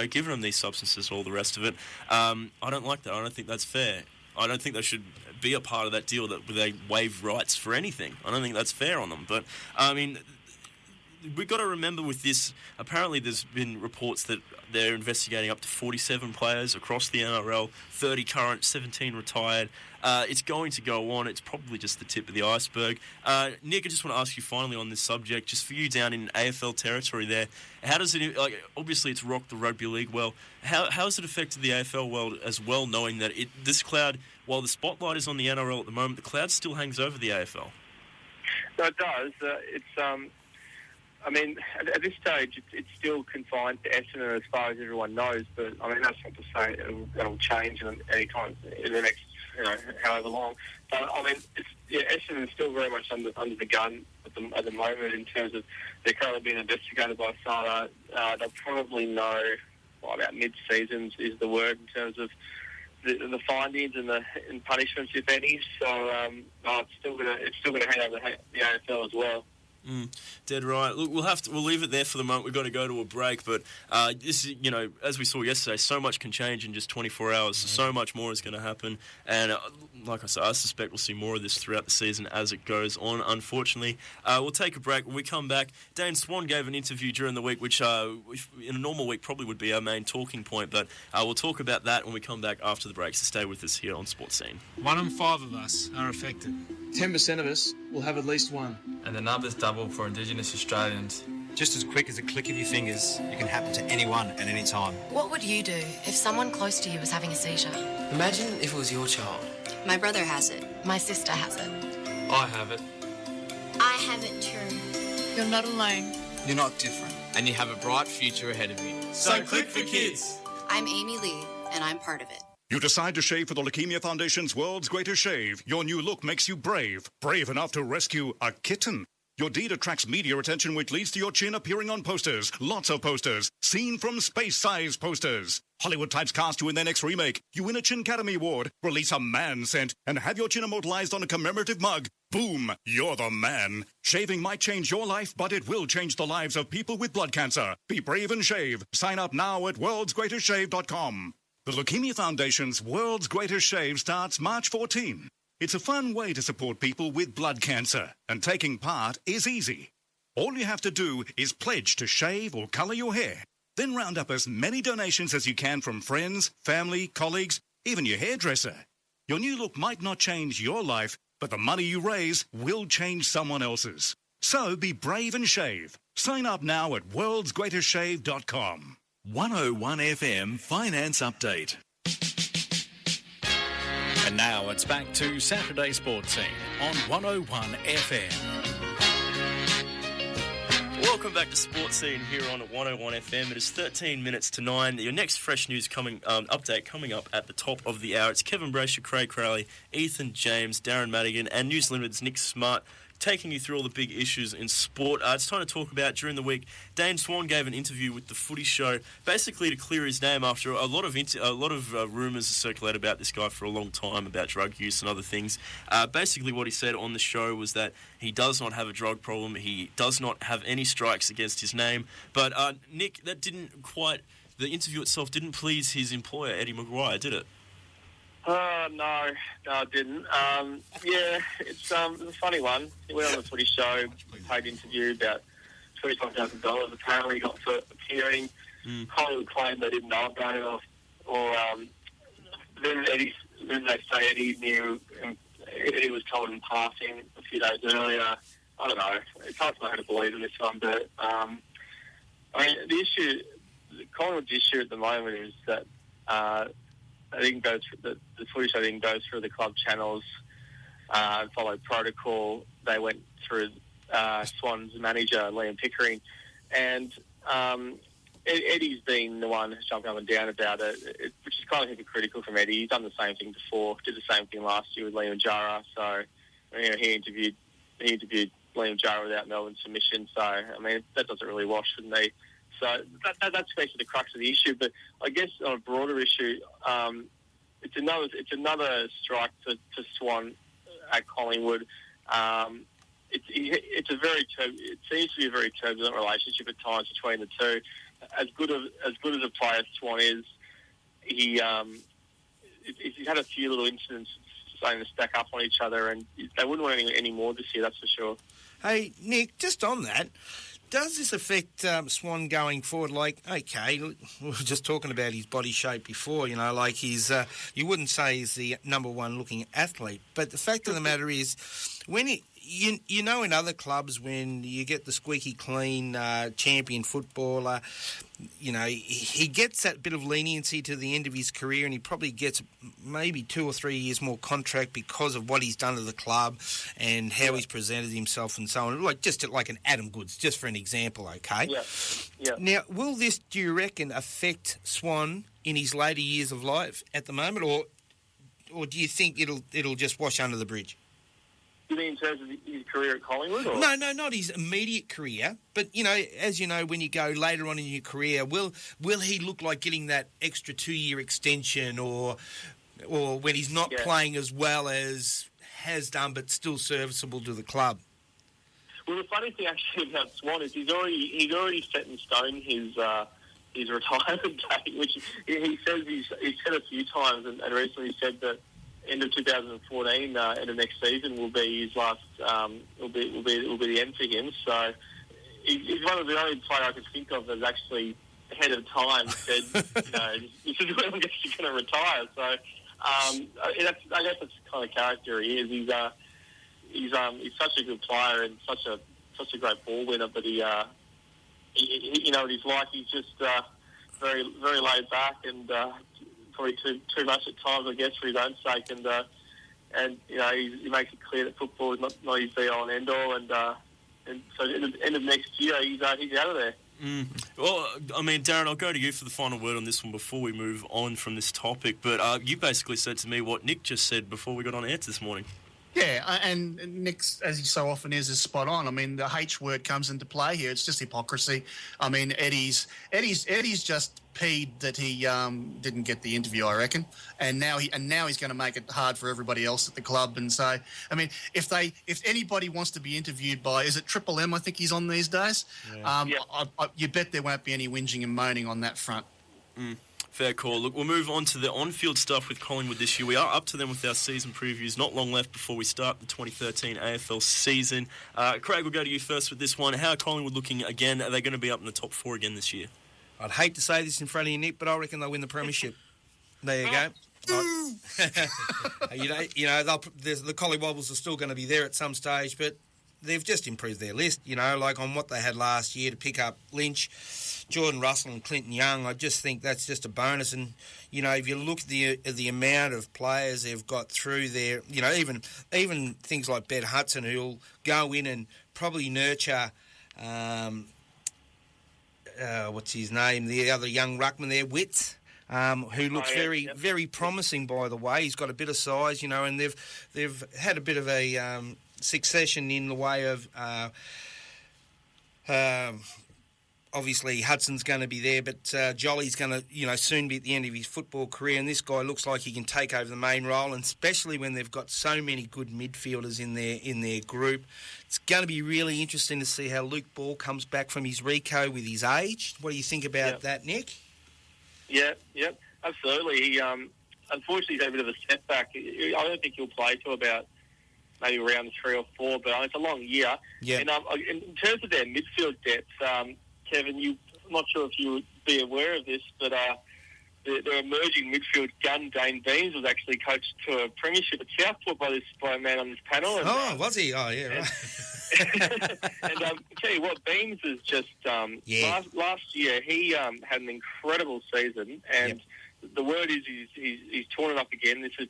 given them these substances, all the rest of it. I don't like that. I don't think that's fair. I don't think they should be a part of that deal that they waive rights for anything. I don't think that's fair on them. But, I mean, we've got to remember with this, apparently there's been reports that they're investigating up to 47 players across the NRL, 30 current, 17 retired. It's going to go on. It's probably just the tip of the iceberg. Nick, I just want to ask you finally on this subject, just for you down in AFL territory there, how does it, obviously it's rocked the rugby league well, how has it affected the AFL world as well, knowing that this cloud, while the spotlight is on the NRL at the moment, the cloud still hangs over the AFL? No, it does. I mean, at this stage, it's still confined to Essendon as far as everyone knows, but, I mean, that's not to say it'll change any time in the next, however long. But, I mean, Essendon is still very much under the gun at the moment in terms of they're currently being investigated by SARA. They'll probably know about mid-seasons is the word in terms of the findings and punishments, if any. So it's still going to hang over the AFL as well. Dead right. Look, we'll leave it there for the moment. We've got to go to a break, but this is, as we saw yesterday, so much can change in just 24 hours. So much more is going to happen, and like I said, I suspect we'll see more of this throughout the season as it goes on. Unfortunately, we'll take a break. When we come back, Dane Swan gave an interview during the week, which in a normal week probably would be our main talking point, but we'll talk about that when we come back after the break. So stay with us here on SportzScene. 1 in 5 of us are affected. 10% of us will have at least one. And the numbers double for Indigenous Australians. Just as quick as a click of your fingers, it can happen to anyone at any time. What would you do if someone close to you was having a seizure? Imagine if it was your child. My brother has it. My sister has it. I have it. I have it too. You're not alone. You're not different. And you have a bright future ahead of you. So click for kids. I'm Amy Lee, and I'm part of it. You decide to shave for the Leukemia Foundation's World's Greatest Shave. Your new look makes you brave. Brave enough to rescue a kitten. Your deed attracts media attention, which leads to your chin appearing on posters. Lots of posters. Seen from space-size posters. Hollywood types cast you in their next remake. You win a Chin Academy Award, release a man scent, and have your chin immortalized on a commemorative mug. Boom! You're the man. Shaving might change your life, but it will change the lives of people with blood cancer. Be brave and shave. Sign up now at worldsgreatestshave.com. The Leukemia Foundation's World's Greatest Shave starts March 14. It's a fun way to support people with blood cancer, and taking part is easy. All you have to do is pledge to shave or colour your hair. Then round up as many donations as you can from friends, family, colleagues, even your hairdresser. Your new look might not change your life, but the money you raise will change someone else's. So be brave and shave. Sign up now at worldsgreatestshave.com. 101 FM Finance Update. And now it's back to Saturday Sports Scene on 101 FM. Welcome back to Sports Scene here on 101 FM. It is 13 minutes to 9. Your next fresh news update coming up at the top of the hour. It's Kevin Braysher, Craig Crowley, Ethan James, Darren Madigan, and News Limited's Nick Smart, taking you through all the big issues in sport. It's time to talk about, during the week, Dane Swan gave an interview with The Footy Show, basically to clear his name after a lot of rumours circulated about this guy for a long time, about drug use and other things. Basically what he said on the show was that he does not have a drug problem, he does not have any strikes against his name. But, Nick, the interview itself didn't please his employer, Eddie Maguire, did it? No, it didn't. It's a funny one. He went on the Footy Show, paid interview, about $25,000 apparently got for appearing. Hollywood claimed they didn't know about it, or then they say Eddie knew, Eddie was told in passing a few days earlier. I don't know. It's hard to know how to believe in this one, but the Collingwood's issue at the moment is that they didn't go through the Footy Show didn't go through the club channels and follow protocol. They went through Swan's manager, Liam Pickering, and Eddie's been the one who's jumping up and down about it, which is kind of hypocritical from Eddie. He's done the same thing before, did the same thing last year with Liam Jara. So, he interviewed Liam Jara without Melbourne's submission. So, that doesn't really wash with me. So that's basically the crux of the issue. But I guess on a broader issue, it's another strike to Swan at Collingwood. It seems to be a very turbulent relationship at times between the two. As good as a player Swan is, he's had a few little incidents starting to stack up on each other, and they wouldn't want any more this year, that's for sure. Hey, Nick, just on that, does this affect Swan going forward? Like, okay, we were just talking about his body shape before, like he's, you wouldn't say he's the number one looking athlete, but the fact of the matter is, when in other clubs, when you get the squeaky clean champion footballer, he gets that bit of leniency to the end of his career, and he probably gets maybe 2 or 3 years more contract because of what he's done to the club and how he's presented himself and so on. Like an Adam Goods, just for an example, okay? Yeah. Now, will this, do you reckon, affect Swan in his later years of life at the moment, or do you think it'll just wash under the bridge? You mean in terms of his career at Collingwood? Or? No, not his immediate career. But, as you know, when you go later on in your career, will he look like getting that extra 2-year extension or when he's not playing as well as has done but still serviceable to the club? Well, the funny thing actually about Swan is he's already set in stone his retirement date, which he says he's said a few times and recently said that end of 2014, end of next season will be his last. Will be the end for him. So he's one of the only players I can think of that's actually ahead of time said, this is when I'm actually going to retire. So I guess that's the kind of character he is. He's such a good player and such a great ball winner, but he what he's like. He's just very very laid back and. Probably too much at times, I guess, for his own sake, and he makes it clear that football is not his be-all and end-all, and so at the end of next year, he's out of there. Well, I mean, Darren, I'll go to you for the final word on this one before we move on from this topic, but you basically said to me what Nick just said before we got on air this morning. Yeah, and Nick's, as he so often is spot on. I mean, the H word comes into play here. It's just hypocrisy. I mean, Eddie's just peed that he didn't get the interview, I reckon, and now he's going to make it hard for everybody else at the club. And so, I mean, if anybody wants to be interviewed by, is it Triple M? I think he's on these days. Yeah. You bet there won't be any whinging and moaning on that front. Fair call. Look, we'll move on to the on-field stuff with Collingwood this year. We are up to them with our season previews. Not long left before we start the 2013 AFL season. Craig, we'll go to you first with this one. How are Collingwood looking again? Are they going to be up in the top 4 again this year? I'd hate to say this in front of you, Nick, but I reckon they'll win the premiership. There you go. The Collywobbles are still going to be there at some stage, but they've just improved their list, like on what they had last year to pick up Lynch, Jordan Russell and Clinton Young. I just think that's just a bonus. And, if you look at the amount of players they've got through there, even things like Ben Hudson, who'll go in and probably nurture, what's his name, the other young ruckman there, Witts, who looks very promising, by the way. He's got a bit of size, and they've had a bit of a succession in the way of... obviously, Hudson's going to be there, but Jolly's going to, soon be at the end of his football career, and this guy looks like he can take over the main role, and especially when they've got so many good midfielders in their group. It's going to be really interesting to see how Luke Ball comes back from his Rico with his age. What do you think about that, Nick? Yeah, absolutely. He, unfortunately, he's had a bit of a setback. I don't think he'll play till about maybe round 3 or 4, but it's a long year. Yeah. And in terms of their midfield depth, Kevin, I'm not sure if you would be aware of this, but their emerging midfield gun, Dane Beams, was actually coached to a premiership at Southport by a man on this panel. And, was he? Oh, yeah, right. And I tell you what, Beams is just... last year, he had an incredible season, and the word is he's torn it up again. This is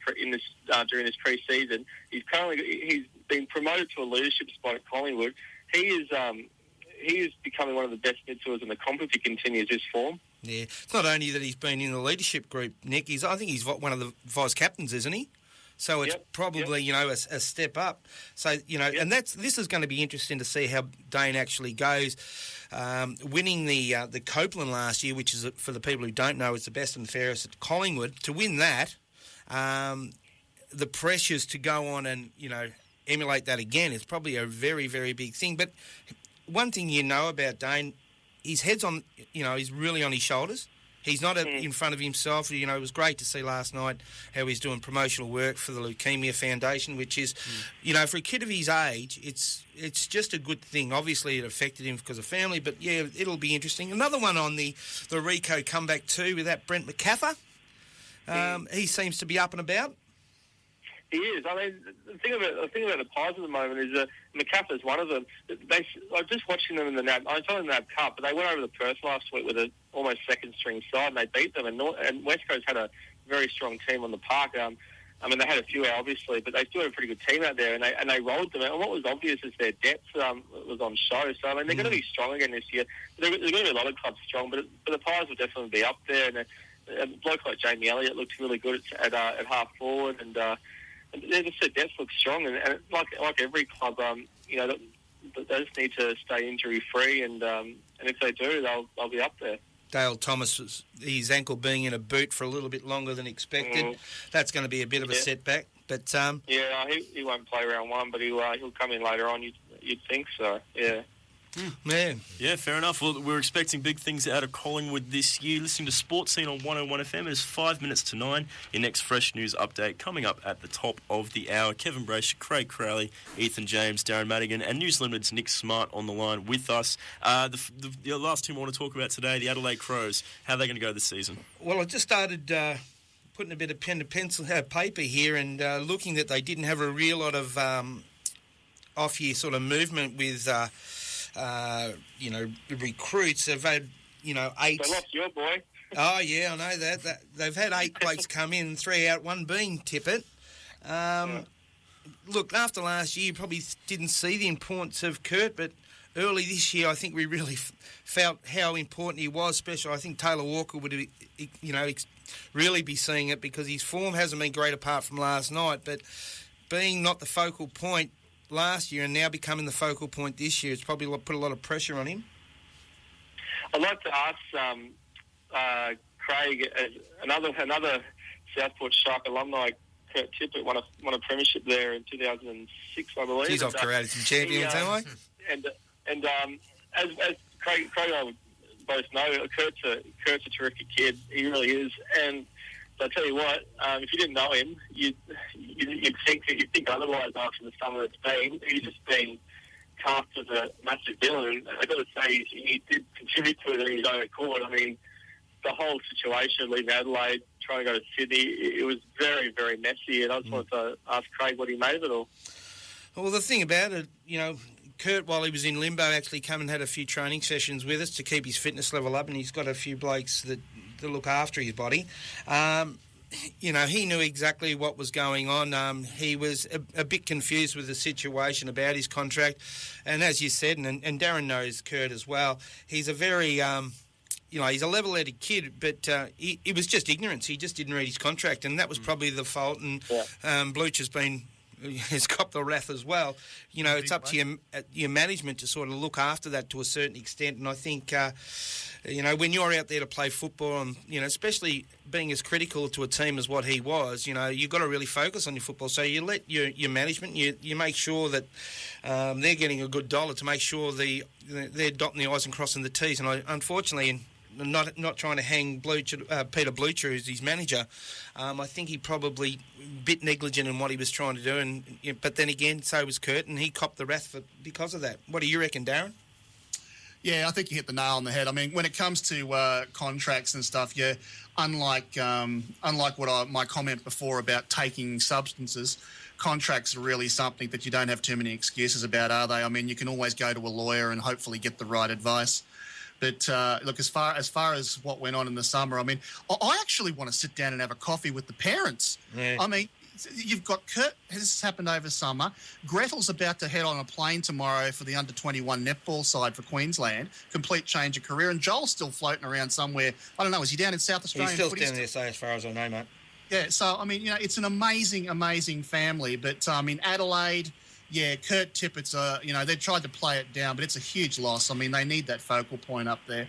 during this pre-season. He's been promoted to a leadership spot at Collingwood. He is becoming one of the best midfielders in the comp if he continues this form. Yeah, it's not only that he's been in the leadership group, Nick. I think he's one of the vice captains, isn't he? So it's probably a step up. So and this is going to be interesting to see how Dane actually goes. Winning the Copeland last year, which is, for the people who don't know, is the best and fairest at Collingwood. To win that, the pressures to go on and emulate that again is probably a very, very big thing. But one thing about Dane, his head's on, he's really on his shoulders. He's not in front of himself. You know, it was great to see last night how he's doing promotional work for the Leukemia Foundation, which is, you know, for a kid of his age, it's just a good thing. Obviously, it affected him because of family, but yeah, it'll be interesting. Another one on the Rico comeback too with that Brent McCaffer. He seems to be up and about. He is. I mean, the thing about the Pies at the moment is that McCaffer's one of them. I was just watching them in the NAB. I was in the NAB Cup, but they went over to Perth last week with an almost second-string side, and they beat them. And West Coast had a very strong team on the park. I mean, they had a few out, obviously, but they still had a pretty good team out there, and they rolled them. And what was obvious is their depth was on show. So, I mean, they're going to be strong again this year. There's going to be a lot of clubs strong, but the Pies will definitely be up there. And a bloke like Jamie Elliott looked really good at half forward, and they just said depth looks strong, and like every club, you know, they just need to stay injury free, and if they do, they'll be up there. Dale Thomas, his ankle being in a boot for a little bit longer than expected, that's going to be a bit of a setback. But he won't play round one, but he'll come in later on. You'd think so, yeah. Yeah, fair enough. Well, we're expecting big things out of Collingwood this year. Listening to Sports Scene on 101 FM. It is 5 minutes to 9. Your next fresh news update coming up at the top of the hour. Kevin Braysher, Craig Crowley, Ethan James, Darren Madigan, and News Limited's Nick Smart on the line with us. The last team I want to talk about today, the Adelaide Crows. How are they going to go this season? Well, I just started putting a bit of pen to pencil, paper here, and looking that they didn't have a real lot of off-year sort of movement with... recruits. They've had, 8... They lost your boy. Oh, yeah, I know that. They've had 8 blokes come in, 3 out, 1 being Tippett. Look, after last year, you probably didn't see the importance of Kurt, but early this year, I think we really felt how important he was, especially I think Taylor Walker would, really be seeing it because his form hasn't been great apart from last night, but being not the focal point last year and now becoming the focal point this year, it's probably put a lot of pressure on him. I'd like to ask Craig, another Southport Shark alumni, Kurt Tippett won a premiership there in 2006, I believe. He's off created some champions, haven't we? And as Craig and I both know, Kurt's a terrific kid. He really is. And I tell you what, if you didn't know him, you'd think otherwise after the summer it's been. He's just been cast as a massive villain. I've got to say, he did contribute to it in his own accord. I mean, the whole situation, leaving Adelaide, trying to go to Sydney, it was very, very messy. And I just wanted to ask Craig what he made of it all. Well, the thing about it, Kurt, while he was in limbo, actually come and had a few training sessions with us to keep his fitness level up, and he's got a few blokes that look after his body. He knew exactly what was going on. He was a bit confused with the situation about his contract. And as you said, and Darren knows Kurt as well, he's a very, he's a level-headed kid, but it was just ignorance. He just didn't read his contract, and that was probably the fault. And Bluch has copped the wrath as well. It's up to your management to sort of look after that to a certain extent. And I think, when you're out there to play football and, especially being as critical to a team as what he was, you've got to really focus on your football. So you let your management, you make sure that they're getting a good dollar to make sure they're dotting the I's and crossing the T's. And unfortunately, not trying to hang Peter Blucher, who's his manager, I think he probably a bit negligent in what he was trying to do. But then again, so was Kurt, and he copped the wrath because of that. What do you reckon, Darren? Yeah, I think you hit the nail on the head. I mean, when it comes to contracts and stuff, unlike my comment before about taking substances, contracts are really something that you don't have too many excuses about, are they? I mean, you can always go to a lawyer and hopefully get the right advice. But look, as far as what went on in the summer, I mean, I actually want to sit down and have a coffee with the parents. Yeah. I mean, you've got Kurt. This has happened over summer. Gretel's about to head on a plane tomorrow for the under-21 netball side for Queensland. Complete change of career. And Joel's still floating around somewhere. I don't know. Is he down in South Australia? He's still down there, as far as I know, mate. Yeah. So I mean, it's an amazing, amazing family. But in Adelaide. Yeah, Kurt Tippett's, they tried to play it down, but it's a huge loss. I mean, they need that focal point up there.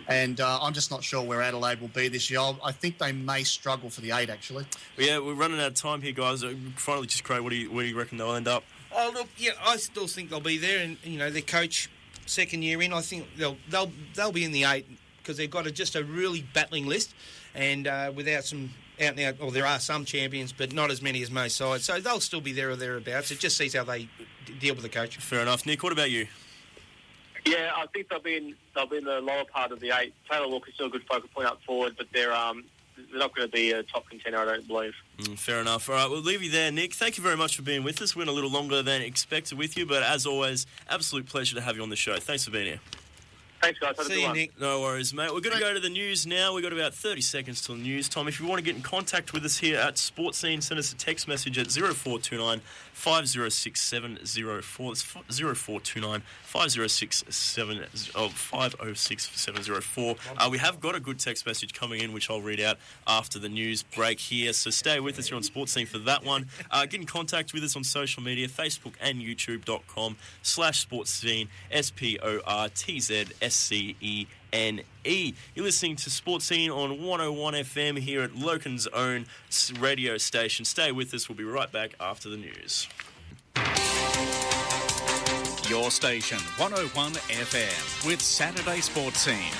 And I'm just not sure where Adelaide will be this year. I think they may struggle for the 8, actually. Well, yeah, we're running out of time here, guys. Finally, just Craig, where do you reckon they'll end up? Oh, look, yeah, I still think they'll be there. And, their coach, second year in, I think they'll be in the 8 because they've got just a really battling list, and without some out and out, or there are some champions, but not as many as most sides. So they'll still be there or thereabouts. It just sees how they deal with the coach. Fair enough. Nick, what about you? Yeah, I think they'll be in the lower part of the 8. Taylor Walker's still a good focal point up forward, but they're not going to be a top contender, I don't believe. Fair enough. All right, we'll leave you there, Nick. Thank you very much for being with us. We went a little longer than expected with you, but as always, absolute pleasure to have you on the show. Thanks for being here. Thanks, guys. Have a good one. Nick. No worries, mate. We're going to go to the news now. We've got about 30 seconds till the news. Tom, if you want to get in contact with us here at SportzScene, send us a text message at 0429 506 704. That's 0429 506 704. We have got a good text message coming in, which I'll read out after the news break here. So stay with us here on SportzScene for that one. Get in contact with us on social media, Facebook and YouTube.com/SportzScene, SportzScene. You're listening to SportzScene on 101 FM here at Logan's own radio station. Stay with us. We'll be right back after the news. Your station, 101 FM, with Saturday SportzScene.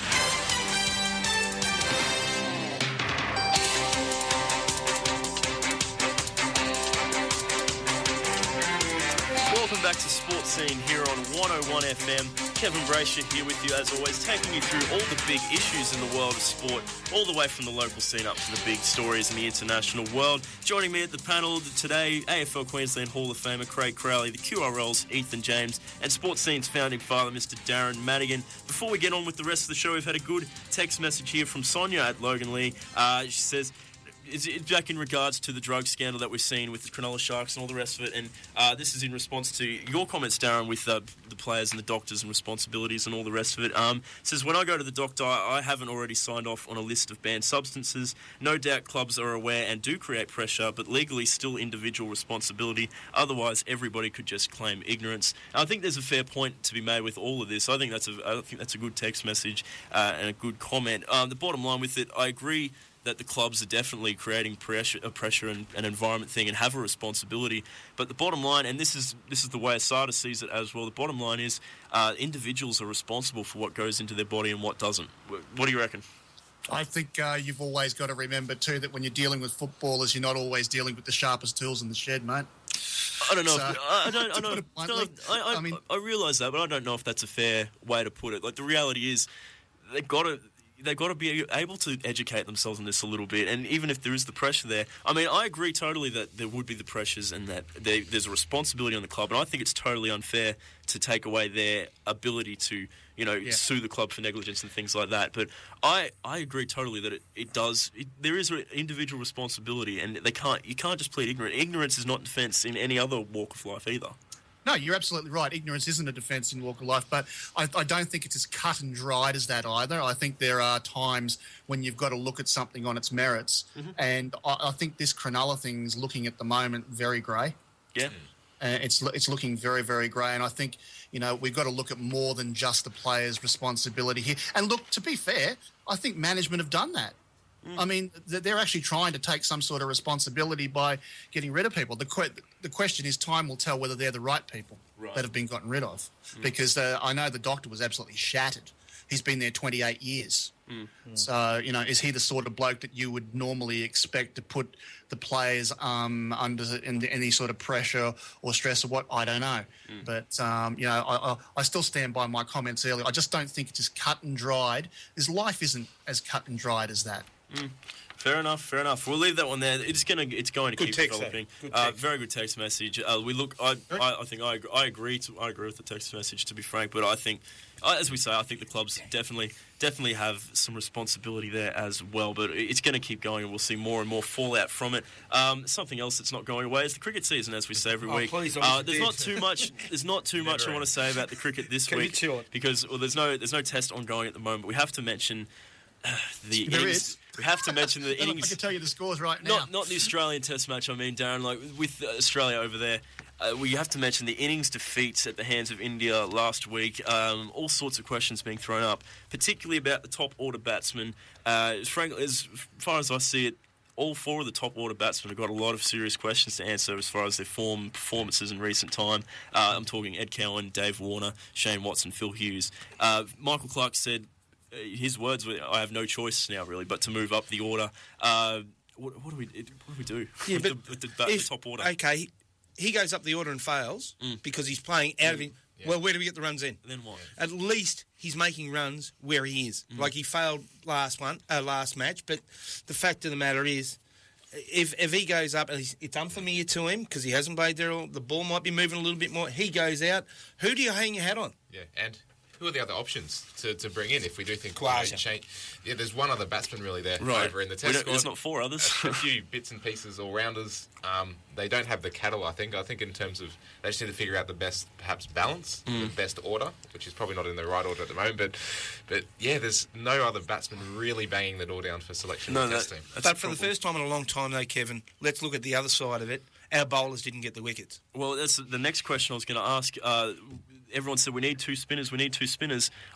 Welcome back to SportzScene here on 101 FM. Kevin Braysher here with you as always, taking you through all the big issues in the world of sport, all the way from the local scene up to the big stories in the international world. Joining me at the panel today, AFL Queensland Hall of Famer Craig Crowley, the QRL's Ethan James, and SportzScene's founding father, Mr. Darren Madigan. Before we get on with the rest of the show, we've had a good text message here from Sonia at Logan Lee. She says, it's back in regards to the drug scandal that we've seen with the Cronulla Sharks and all the rest of it, and this is in response to your comments, Darren, with the players and the doctors and responsibilities and all the rest of it. It says, when I go to the doctor, I haven't already signed off on a list of banned substances. No doubt clubs are aware and do create pressure, but legally still individual responsibility. Otherwise, everybody could just claim ignorance. I think there's a fair point to be made with all of this. I think that's a good text message and a good comment. The bottom line with it, I agree that the clubs are definitely creating pressure and an environment thing and have a responsibility. But the bottom line, and this is the way Asada sees it as well, the bottom line is individuals are responsible for what goes into their body and what doesn't. What do you reckon? I think you've always got to remember, too, that when you're dealing with footballers, you're not always dealing with the sharpest tools in the shed, mate. I don't know. I realise that, but I don't know if that's a fair way to put it. Like, the reality is they've got to be able to educate themselves on this a little bit, and even if there is the pressure there, I mean, I agree totally that there would be the pressures and that there's a responsibility on the club, and I think it's totally unfair to take away their ability to, sue the club for negligence and things like that. But I agree totally that there is an individual responsibility, and you can't just plead ignorant. Ignorance is not defence in any other walk of life either. No, you're absolutely right. Ignorance isn't a defence in walk of life, but I don't think it's as cut and dried as that either. I think there are times when you've got to look at something on its merits, and I think this Cronulla thing's looking at the moment very grey. Yeah. It's looking very, very grey, and I think, we've got to look at more than just the players' responsibility here. And look, to be fair, I think management have done that. I mean, they're actually trying to take some sort of responsibility by getting rid of people. The question is, time will tell whether they're the right people that have been gotten rid of. Because I know the doctor was absolutely shattered. He's been there 28 years. So, is he the sort of bloke that you would normally expect to put the players under any sort of pressure or stress or what? I don't know. But, I still stand by my comments earlier. I just don't think it's as cut and dried. His life isn't as cut and dried as that. Fair enough. We'll leave that one there. It's going to keep developing. Very good text message. I think I agree with the text message, to be frank. But I think, as we say, I think the clubs definitely have some responsibility there as well. But it's going to keep going, and we'll see more and more fallout from it. Something else that's not going away is the cricket season, as we say every week. Please, there's not too much I want to say about the cricket this week because there's no test ongoing at the moment. We have to mention the innings. We have to mention the innings. I can tell you the scores right now. Not the Australian Test match. I mean, Darren, like with Australia over there, we have to mention the innings defeats at the hands of India last week. All sorts of questions being thrown up, particularly about the top order batsmen. Frankly, as far as I see it, all four of the top order batsmen have got a lot of serious questions to answer as far as their performances in recent time. I'm talking Ed Cowan, Dave Warner, Shane Watson, Phil Hughes. Michael Clark said his words were, I have no choice now, really, but to move up the order. What do we do with the top order? Okay, he goes up the order and fails because he's playing out of it. Yeah. Well, where do we get the runs in? Then what? At least he's making runs where he is. Like he failed last match, but the fact of the matter is, if he goes up, it's unfamiliar to him because he hasn't played there. The ball might be moving a little bit more. He goes out. Who do you hang your hat on? Yeah, and who are the other options to bring in if we do think change? Yeah, there's one other batsman really there over in the test squad. There's not four others. A few bits and pieces, all-rounders. They don't have the cattle, I think. I think in terms of they just need to figure out the best, perhaps, balance, the best order, which is probably not in the right order at the moment. But yeah, there's no other batsman really banging the door down for selection in the test team. But for the first time in a long time, though, Kevin, let's look at the other side of it. Our bowlers didn't get the wickets. Well, that's the next question I was going to ask. Everyone said we need two spinners. I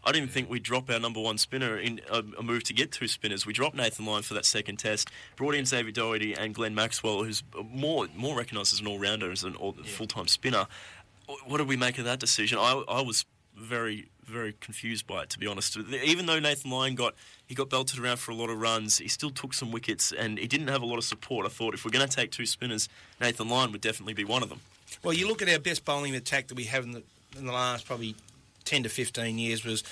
didn't even think we'd drop our number one spinner in a move to get two spinners. We dropped Nathan Lyon for that second test, brought in Xavier Doherty and Glenn Maxwell, who's more recognised as an all-rounder, as a full-time spinner. What did we make of that decision? I was very, very confused by it, to be honest. Even though Nathan Lyon got belted around for a lot of runs, he still took some wickets and he didn't have a lot of support. I thought if we're going to take two spinners, Nathan Lyon would definitely be one of them. Well, you look at our best bowling attack that we have in the last probably 10 to 15 years was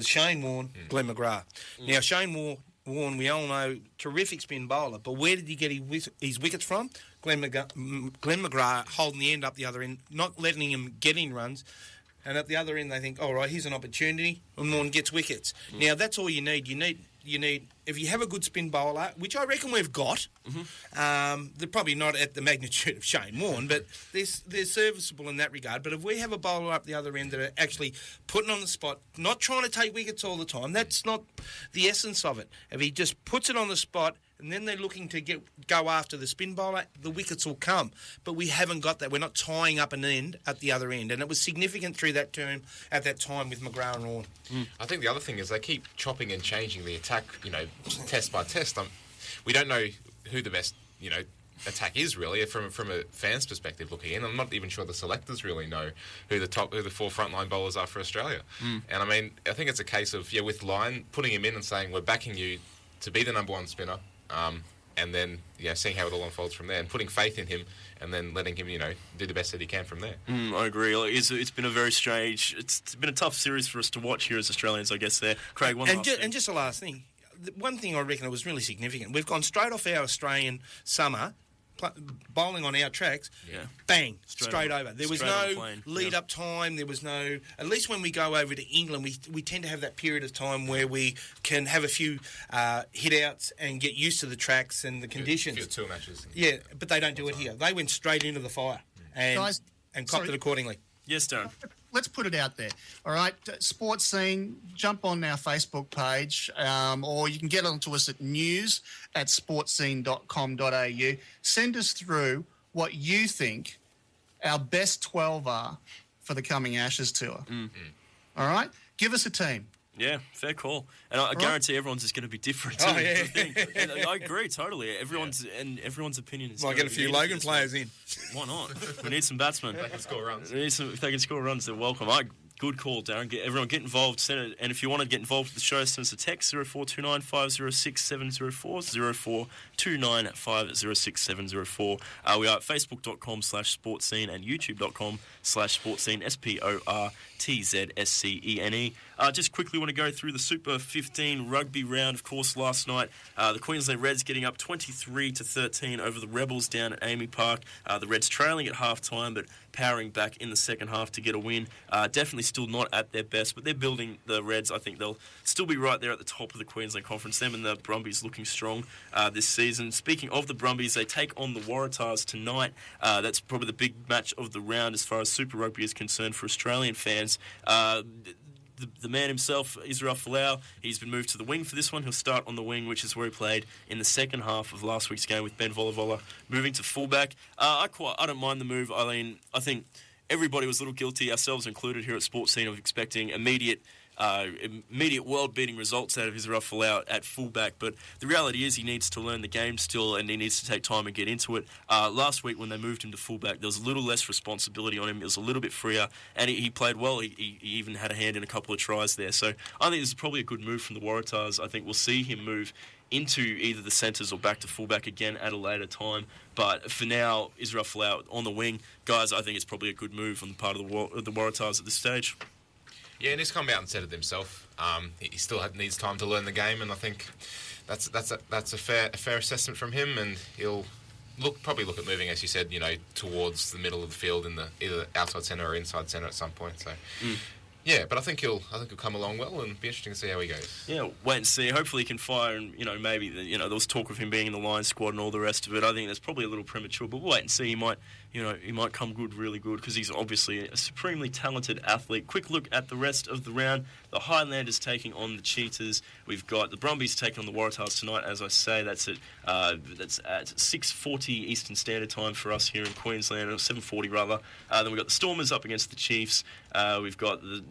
Shane Warne, Glenn McGrath. Now, Shane Warne, we all know, terrific spin bowler, but where did he get his wickets from? Glenn McGrath holding the end up the other end, not letting him get in runs. And at the other end, they think, all right, here's an opportunity, and Warne gets wickets. Now, that's all you need. You need, if you have a good spin bowler, which I reckon we've got, they're probably not at the magnitude of Shane Warne, but they're serviceable in that regard. But if we have a bowler up the other end that are actually putting on the spot, not trying to take wickets all the time, that's not the essence of it. If he just puts it on the spot, and then they're looking to go after the spin bowler, the wickets will come. But we haven't got that. We're not tying up an end at the other end. And it was significant through that term at that time with McGrath and Warne. I think the other thing is they keep chopping and changing the attack, test by test. We don't know who the best, attack is really from a fan's perspective looking in. I'm not even sure the selectors really know who the four frontline bowlers are for Australia. And I mean, I think it's a case of, with Lyon, putting him in and saying, we're backing you to be the number one spinner. And then, seeing how it all unfolds from there and putting faith in him and then letting him, do the best that he can from there. I agree. It's been a very strange... It's been a tough series for us to watch here as Australians, I guess, there. Craig, just the last thing. One thing I reckon that was really significant. We've gone straight off our Australian summer, bowling on our tracks, bang, straight over. There was no lead-up time. There was no... At least when we go over to England, we tend to have that period of time where we can have a few hit-outs and get used to the tracks and the conditions. A few tour matches. Yeah, but they don't do it here. They went straight into the fire and copped it accordingly. Yes, Darren. Let's put it out there. All right, Sports Scene, jump on our Facebook page or you can get onto us at news@sportscene.com.au. Send us through what you think our best 12 are for the coming Ashes tour. All right? Give us a team. Yeah, fair call. And I guarantee everyone's is going to be different. Too, and I agree totally. Everyone's opinion is. Might get a few Logan players in. Why not? We need some batsmen. They can score runs. If they can score runs, they're welcome. Good call, Darren. Everyone get involved. Send it. And if you want to get involved with the show, send us a text 0429 506 704 0429 506 704. We are at facebook.com/sportscene and youtube.com/sportscene SPORTZSCENE. Just quickly want to go through the Super 15 rugby round. Of course, last night the Queensland Reds getting up 23-13 over the Rebels down at Amy Park. The Reds trailing at half-time, but powering back in the second half to get a win. Definitely still not at their best, but they're building the Reds. I think they'll still be right there at the top of the Queensland Conference. Them and the Brumbies looking strong this season. Speaking of the Brumbies, they take on the Waratahs tonight. That's probably the big match of the round as far as Super Rugby is concerned for Australian fans. The man himself, Israel Folau, he's been moved to the wing for this one. He'll start on the wing, which is where he played in the second half of last week's game with Ben Volavola moving to fullback. I don't mind the move, Eileen. I think everybody was a little guilty, ourselves included here at Sports Scene, of expecting immediate immediate world-beating results out of Israel Folau at fullback, but the reality is he needs to learn the game still, and he needs to take time and get into it. Last week when they moved him to fullback, there was a little less responsibility on him. It was a little bit freer, and he played well. He even had a hand in a couple of tries there. So I think this is probably a good move from the Waratahs. I think we'll see him move into either the centres or back to fullback again at a later time. But for now, Israel Folau on the wing. Guys, I think it's probably a good move on the part of the Waratahs at this stage. Yeah, and he's come out and said it himself. He still needs time to learn the game, and I think that's a fair assessment from him, and he'll probably look at moving, as you said, towards the middle of the field in the either outside centre or inside centre at some point. So. Yeah, but I think he'll come along well, and be interesting to see how he goes. Yeah, wait and see. Hopefully he can fire, and maybe there was talk of him being in the Lions squad and all the rest of it. I think that's probably a little premature, but we'll wait and see. He might come good, really good, because he's obviously a supremely talented athlete. Quick look at the rest of the round. The Highlanders taking on the Cheetahs. We've got the Brumbies taking on the Waratahs tonight. As I say, that's at 6:40 Eastern Standard Time for us here in Queensland, or 7:40 rather. Then we've got the Stormers up against the Chiefs. We've got the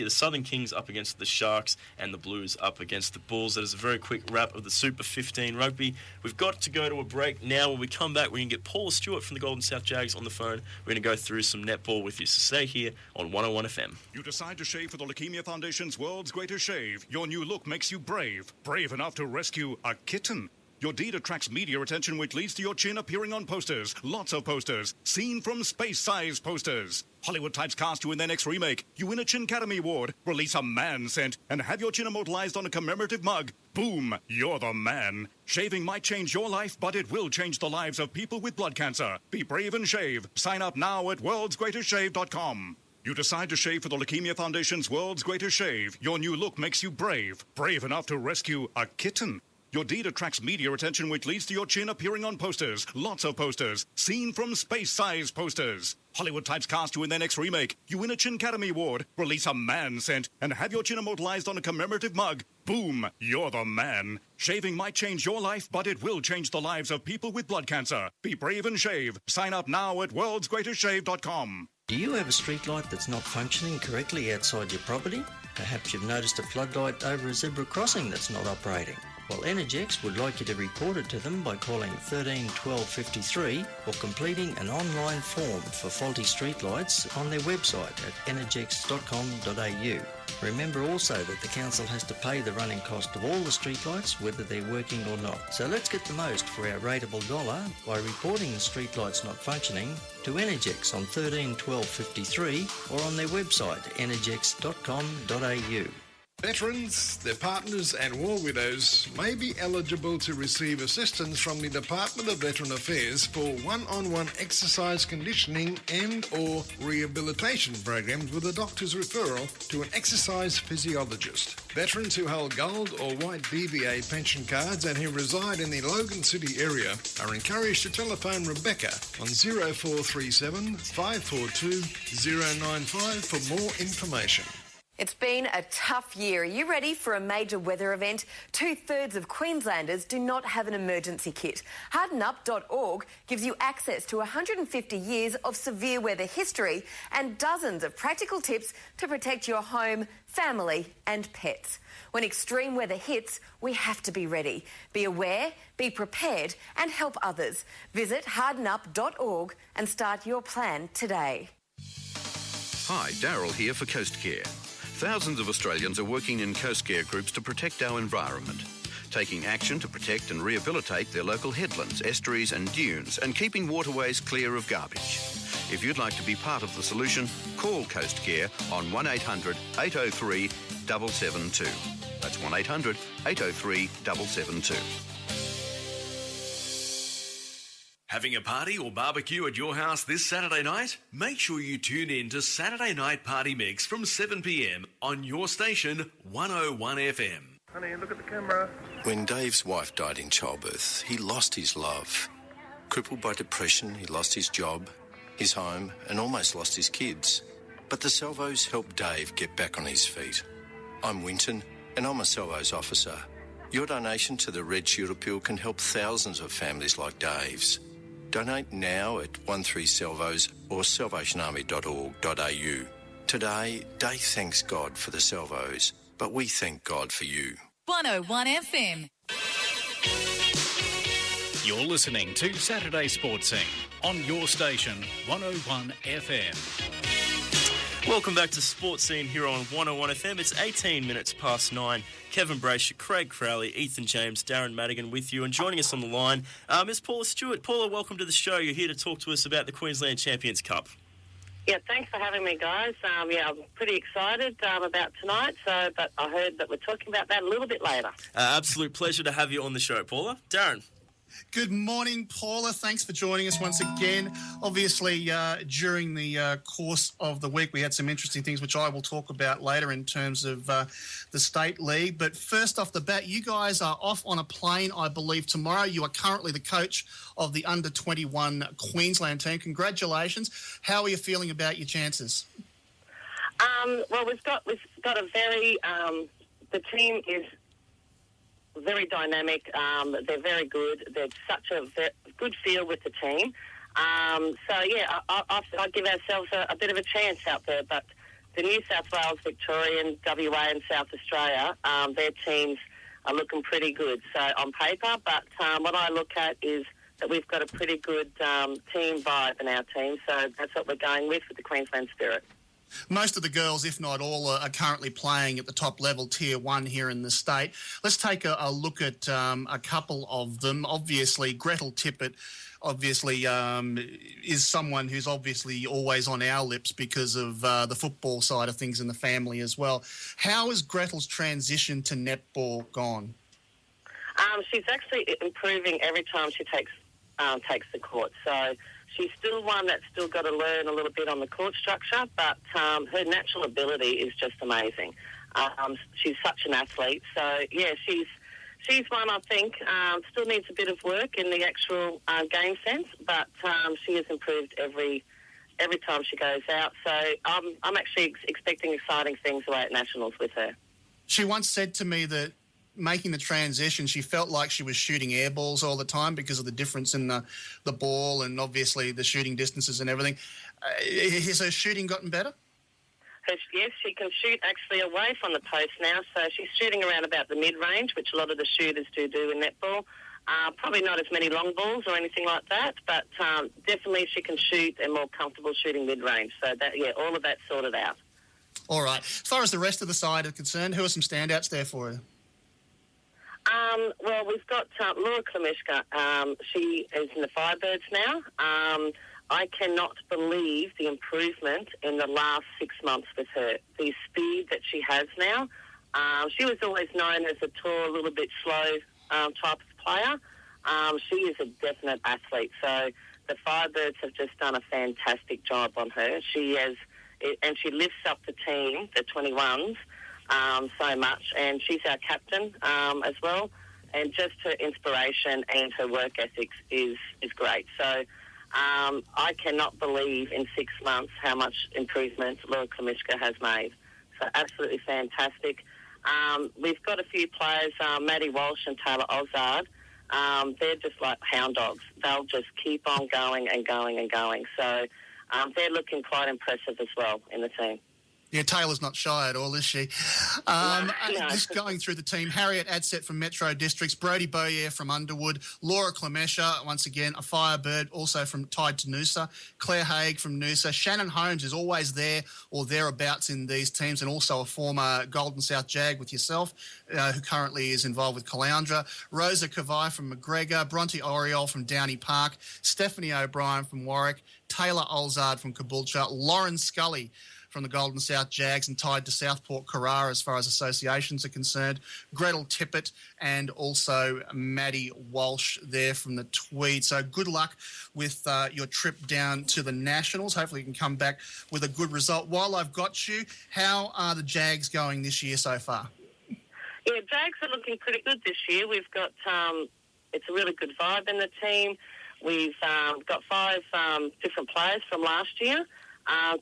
Southern Kings up against the Sharks, and the Blues up against the Bulls. That is a very quick wrap of the Super 15 rugby. We've got to go to a break now. When we come back, we can get Paula Stuart from the Golden South Jags on the phone. We're going to go through some netball with you. So stay here on 101 FM. You decide to shave for the Leukemia Foundation's World's Greatest Shave. Your new look makes you brave. Brave enough to rescue a kitten. Your deed attracts media attention, which leads to your chin appearing on posters. Lots of posters. Seen from space-size posters. Hollywood types cast you in their next remake. You win a Chin Academy Award, release a man scent, and have your chin immortalized on a commemorative mug. Boom, you're the man. Shaving might change your life, but it will change the lives of people with blood cancer. Be brave and shave. Sign up now at worldsgreatestshave.com. You decide to shave for the Leukemia Foundation's World's Greatest Shave. Your new look makes you brave. Brave enough to rescue a kitten. Your deed attracts media attention, which leads to your chin appearing on posters. Lots of posters. Seen from space-size posters. Hollywood types cast you in their next remake. You win a Chin Academy Award, release a man scent, and have your chin immortalized on a commemorative mug. Boom, you're the man. Shaving might change your life, but it will change the lives of people with blood cancer. Be brave and shave. Sign up now at worldsgreatestshave.com. Do you have a street light that's not functioning correctly outside your property? Perhaps you've noticed a floodlight over a zebra crossing that's not operating. Well, Energex would like you to report it to them by calling 13 12 53 or completing an online form for faulty streetlights on their website at energex.com.au. Remember also that the council has to pay the running cost of all the streetlights, whether they're working or not. So let's get the most for our rateable dollar by reporting the streetlights not functioning to Energex on 13 12 53 or on their website energex.com.au. Veterans, their partners and war widows may be eligible to receive assistance from the Department of Veteran Affairs for one-on-one exercise conditioning and or rehabilitation programs with a doctor's referral to an exercise physiologist. Veterans who hold gold or white DVA pension cards and who reside in the Logan City area are encouraged to telephone Rebecca on 0437 542 095 for more information. It's been a tough year. Are you ready for a major weather event? 2/3 of Queenslanders do not have an emergency kit. Hardenup.org gives you access to 150 years of severe weather history and dozens of practical tips to protect your home, family and pets. When extreme weather hits, we have to be ready. Be aware, be prepared and help others. Visit hardenup.org and start your plan today. Hi, Daryl here for Coast Care. Thousands of Australians are working in Coast Care groups to protect our environment, taking action to protect and rehabilitate their local headlands, estuaries and dunes, and keeping waterways clear of garbage. If you'd like to be part of the solution, call Coast Care on 1800 803 772. That's 1800 803 772. Having a party or barbecue at your house this Saturday night? Make sure you tune in to Saturday Night Party Mix from 7 p.m. on your station 101 FM. Honey, look at the camera. When Dave's wife died in childbirth, he lost his love. Crippled by depression, he lost his job, his home, and almost lost his kids. But the Salvos helped Dave get back on his feet. I'm Winton, and I'm a Salvos officer. Your donation to the Red Shield Appeal can help thousands of families like Dave's. Donate now at 13 Salvos or salvationarmy.org.au. Today, Dave thanks God for the Salvos, but we thank God for you. 101 FM. You're listening to Saturday Sports Scene on your station, 101 FM. Welcome back to Sports Scene here on 101 FM. It's 18 minutes past 9. Kevin Braysher, Craig Crowley, Ethan James, Darren Madigan with you. And joining us on the line is Paula Stuart. Paula, welcome to the show. You're here to talk to us about the Queensland Champions Cup. Yeah, thanks for having me, guys. I'm pretty excited about tonight, but I heard that we're talking about that a little bit later. Absolute pleasure to have you on the show, Paula. Darren. Good morning, Paula. Thanks for joining us once again. Obviously, during the course of the week, we had some interesting things, which I will talk about later in terms of the state league. But first off the bat, you guys are off on a plane, I believe, tomorrow. You are currently the coach of the under-21 Queensland team. Congratulations. How are you feeling about your chances? Well, we've got a very the team is very dynamic. They're very good. There's such a good feel with the team. I give ourselves a bit of a chance out there. But the New South Wales, Victorian, WA and South Australia, their teams are looking pretty good. So on paper, but what I look at is that we've got a pretty good team vibe in our team. So that's what we're going with the Queensland Spirit. Most of the girls, if not all, are currently playing at the top level, Tier 1 here in the state. Let's take a look at a couple of them. Obviously, Gretel Tippett is someone who's obviously always on our lips because of the football side of things in the family as well. How has Gretel's transition to netball gone? She's actually improving every time she takes the court. So she's still one that's still got to learn a little bit on the court structure, but her natural ability is just amazing. She's such an athlete. So, yeah, she's one, I think, still needs a bit of work in the actual game sense, but she has improved every time she goes out. So I'm actually expecting exciting things away at Nationals with her. She once said to me that making the transition, she felt like she was shooting air balls all the time because of the difference in the ball and obviously the shooting distances and everything. Has her shooting gotten better? Yes, she can shoot actually away from the post now, so she's shooting around about the mid-range, which a lot of the shooters do in netball. Probably not as many long balls or anything like that, but definitely she can shoot and more comfortable shooting mid-range. So, all of that's sorted out. All right. As far as the rest of the side are concerned, who are some standouts there for her? Well, we've got Laura Klemishka. She is in the Firebirds now. I cannot believe the improvement in the last 6 months with her. The speed that she has now. She was always known as a tall, a little bit slow type of player. She is a definite athlete. So the Firebirds have just done a fantastic job on her. She lifts up the team, the 21s, so much. And she's our captain as well. And just her inspiration and her work ethics is great. So I cannot believe in 6 months how much improvement Laura Klemishka has made. So absolutely fantastic. We've got a few players, Maddie Walsh and Taylor Ozard. They're just like hound dogs. They'll just keep on going and going and going. So they're looking quite impressive as well in the team. Yeah, Taylor's not shy at all, is she? No. Just going through the team, Harriet Adsett from Metro Districts, Brodie Boyer from Underwood, Laura Klemishka, once again, a Firebird, also from tied to Noosa, Claire Haig from Noosa, Shannon Holmes is always there or thereabouts in these teams, and also a former Golden South Jag with yourself, who currently is involved with Caloundra, Rosa Kavai from McGregor, Bronte Oriole from Downey Park, Stephanie O'Brien from Warwick, Taylor Olzard from Caboolture, Lauren Scully from the Golden South Jags and tied to Southport Carrara as far as associations are concerned, Gretel Tippett and also Maddie Walsh there from the Tweed. So good luck with your trip down to the Nationals. Hopefully you can come back with a good result. While I've got you, how are the Jags going this year so far? Yeah, Jags are looking pretty good this year. We've got, it's a really good vibe in the team. We've got 5 different players from last year.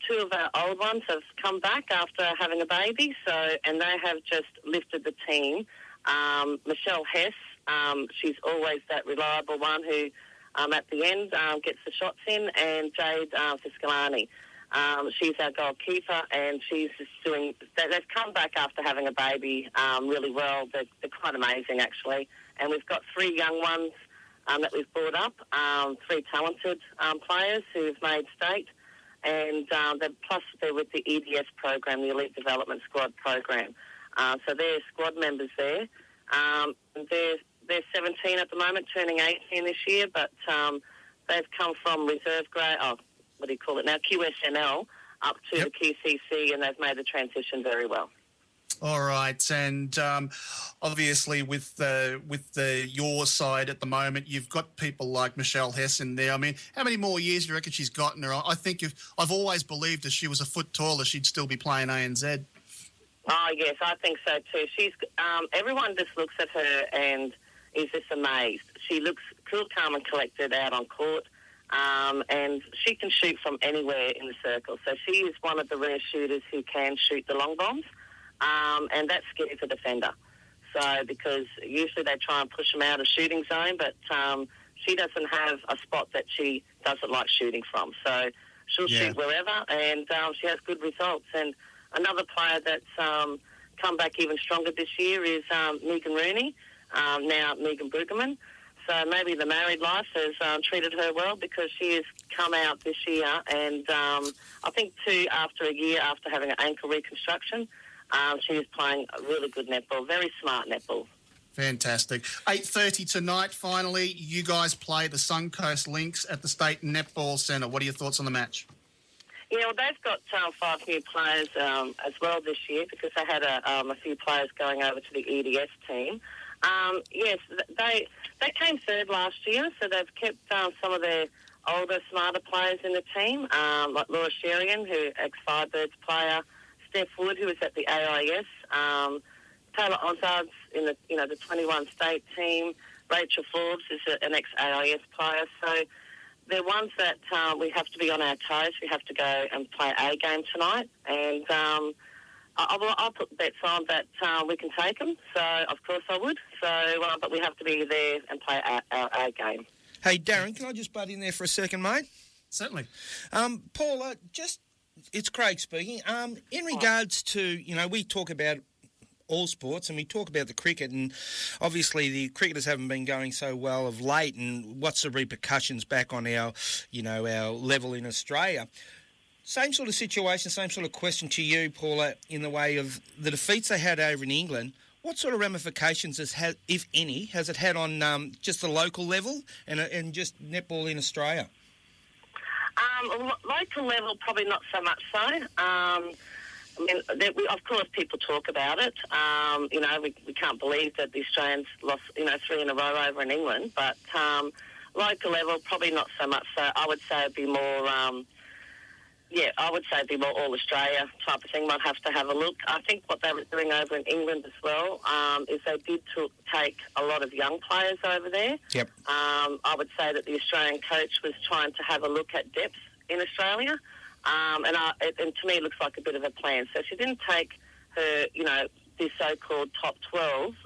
2 of our old ones have come back after having a baby, and they have just lifted the team. Michelle Hess, she's always that reliable one who, at the end, gets the shots in, and Jade Fiscalani. She's our goalkeeper, and she's just doing. They've come back after having a baby really well. They're quite amazing, actually. And we've got 3 young ones that we've brought up, 3 talented players who've made state, and they're with the EDS program, the Elite Development Squad program. So they're squad members there. They're 17 at the moment, turning 18 this year, but they've come from reserve grade. What do you call it now? QSNL up to the QCC, and they've made the transition very well. All right, and obviously with your side at the moment, you've got people like Michelle Hess in there. I mean, how many more years do you reckon she's got in her? I think I've always believed if she was a foot taller, she'd still be playing ANZ. Oh yes, I think so too. She's everyone just looks at her and is just amazed. She looks cool, calm, and collected out on court. And she can shoot from anywhere in the circle. So she is one of the rare shooters who can shoot the long bombs, and that scares a defender. So because usually they try and push them out of shooting zone, but she doesn't have a spot that she doesn't like shooting from. So she'll shoot wherever, and she has good results. And another player that's come back even stronger this year is Megan Rooney, now Megan Brueggemann. So maybe the married life has treated her well, because she has come out this year, and I think too, after a year after having an ankle reconstruction, she is playing a really good netball, very smart netball. Fantastic. 8:30 tonight, finally, you guys play the Suncoast Lynx at the State Netball Centre. What are your thoughts on the match? Yeah, well, they've got 5 new players as well this year, because they had a few players going over to the EDS team. Yes, they came third last year, so they've kept some of their older, smarter players in the team, like Laura Sherian, who ex-Firebirds player, Steph Wood, who was at the AIS, Taylor Ozard's in the 21 state team, Rachel Forbes is an ex-AIS player. So they're ones that we have to be on our toes. We have to go and play a game tonight, and I'll put bets on that we can take them. So, of course, I would. So, but we have to be there and play our game. Hey, Darren, can I just butt in there for a second, mate? Certainly. Paula, it's Craig speaking. In regards to, we talk about all sports, and we talk about the cricket, and obviously the cricketers haven't been going so well of late, and what's the repercussions back on our level in Australia. Same sort of situation, same sort of question to you, Paula, in the way of the defeats they had over in England. What sort of ramifications if any, has it had on just the local level and just netball in Australia? Local level, probably not so much so. Of course, people talk about it. We can't believe that the Australians lost, 3 in a row over in England. But local level, probably not so much so. I would say it'd be more... I would say it'd be more all-Australia type of thing. Might have to have a look. I think what they were doing over in England as well is they did take a lot of young players over there. Yep. I would say that the Australian coach was trying to have a look at depth in Australia, and to me it looks like a bit of a plan. So she didn't take her, this so-called top 12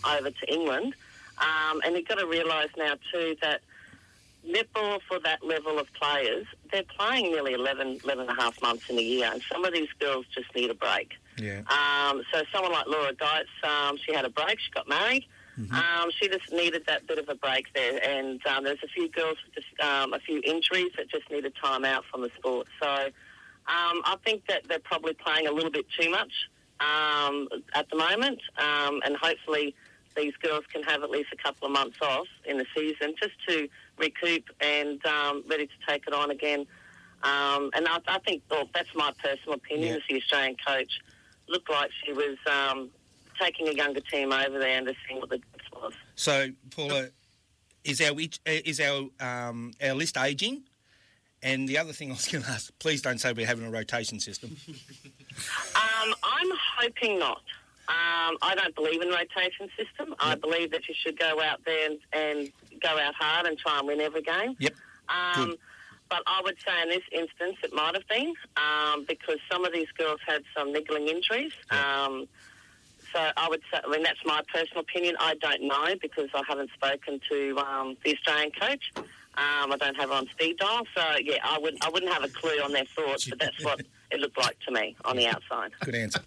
over to England, and you've got to realise now too that netball for that level of players, they're playing nearly 11 and a half months in a year, and some of these girls just need a break. Yeah. So someone like Laura Geitz, she had a break, she got married. Mm-hmm. She just needed that bit of a break there, and there's a few girls with just a few injuries that just needed time out from the sport. So I think that they're probably playing a little bit too much at the moment, and hopefully these girls can have at least a couple of months off in the season just to recoup and ready to take it on again. And I think, that's my personal opinion, as the Australian coach looked like she was taking a younger team over there and just seeing what the difference was. So, Paula, is our list ageing? And the other thing I was going to ask, please don't say we're having a rotation system. I'm hoping not. I don't believe in rotation system. Yep. I believe that you should go out there and go out hard and try and win every game. Yep. But I would say in this instance it might have been because some of these girls had some niggling injuries. Yep. So I would say, that's my personal opinion. I don't know because I haven't spoken to the Australian coach. I don't have it on speed dial, so yeah, I wouldn't have a clue on their thoughts, but that's what it looked like to me on the outside. Good answer.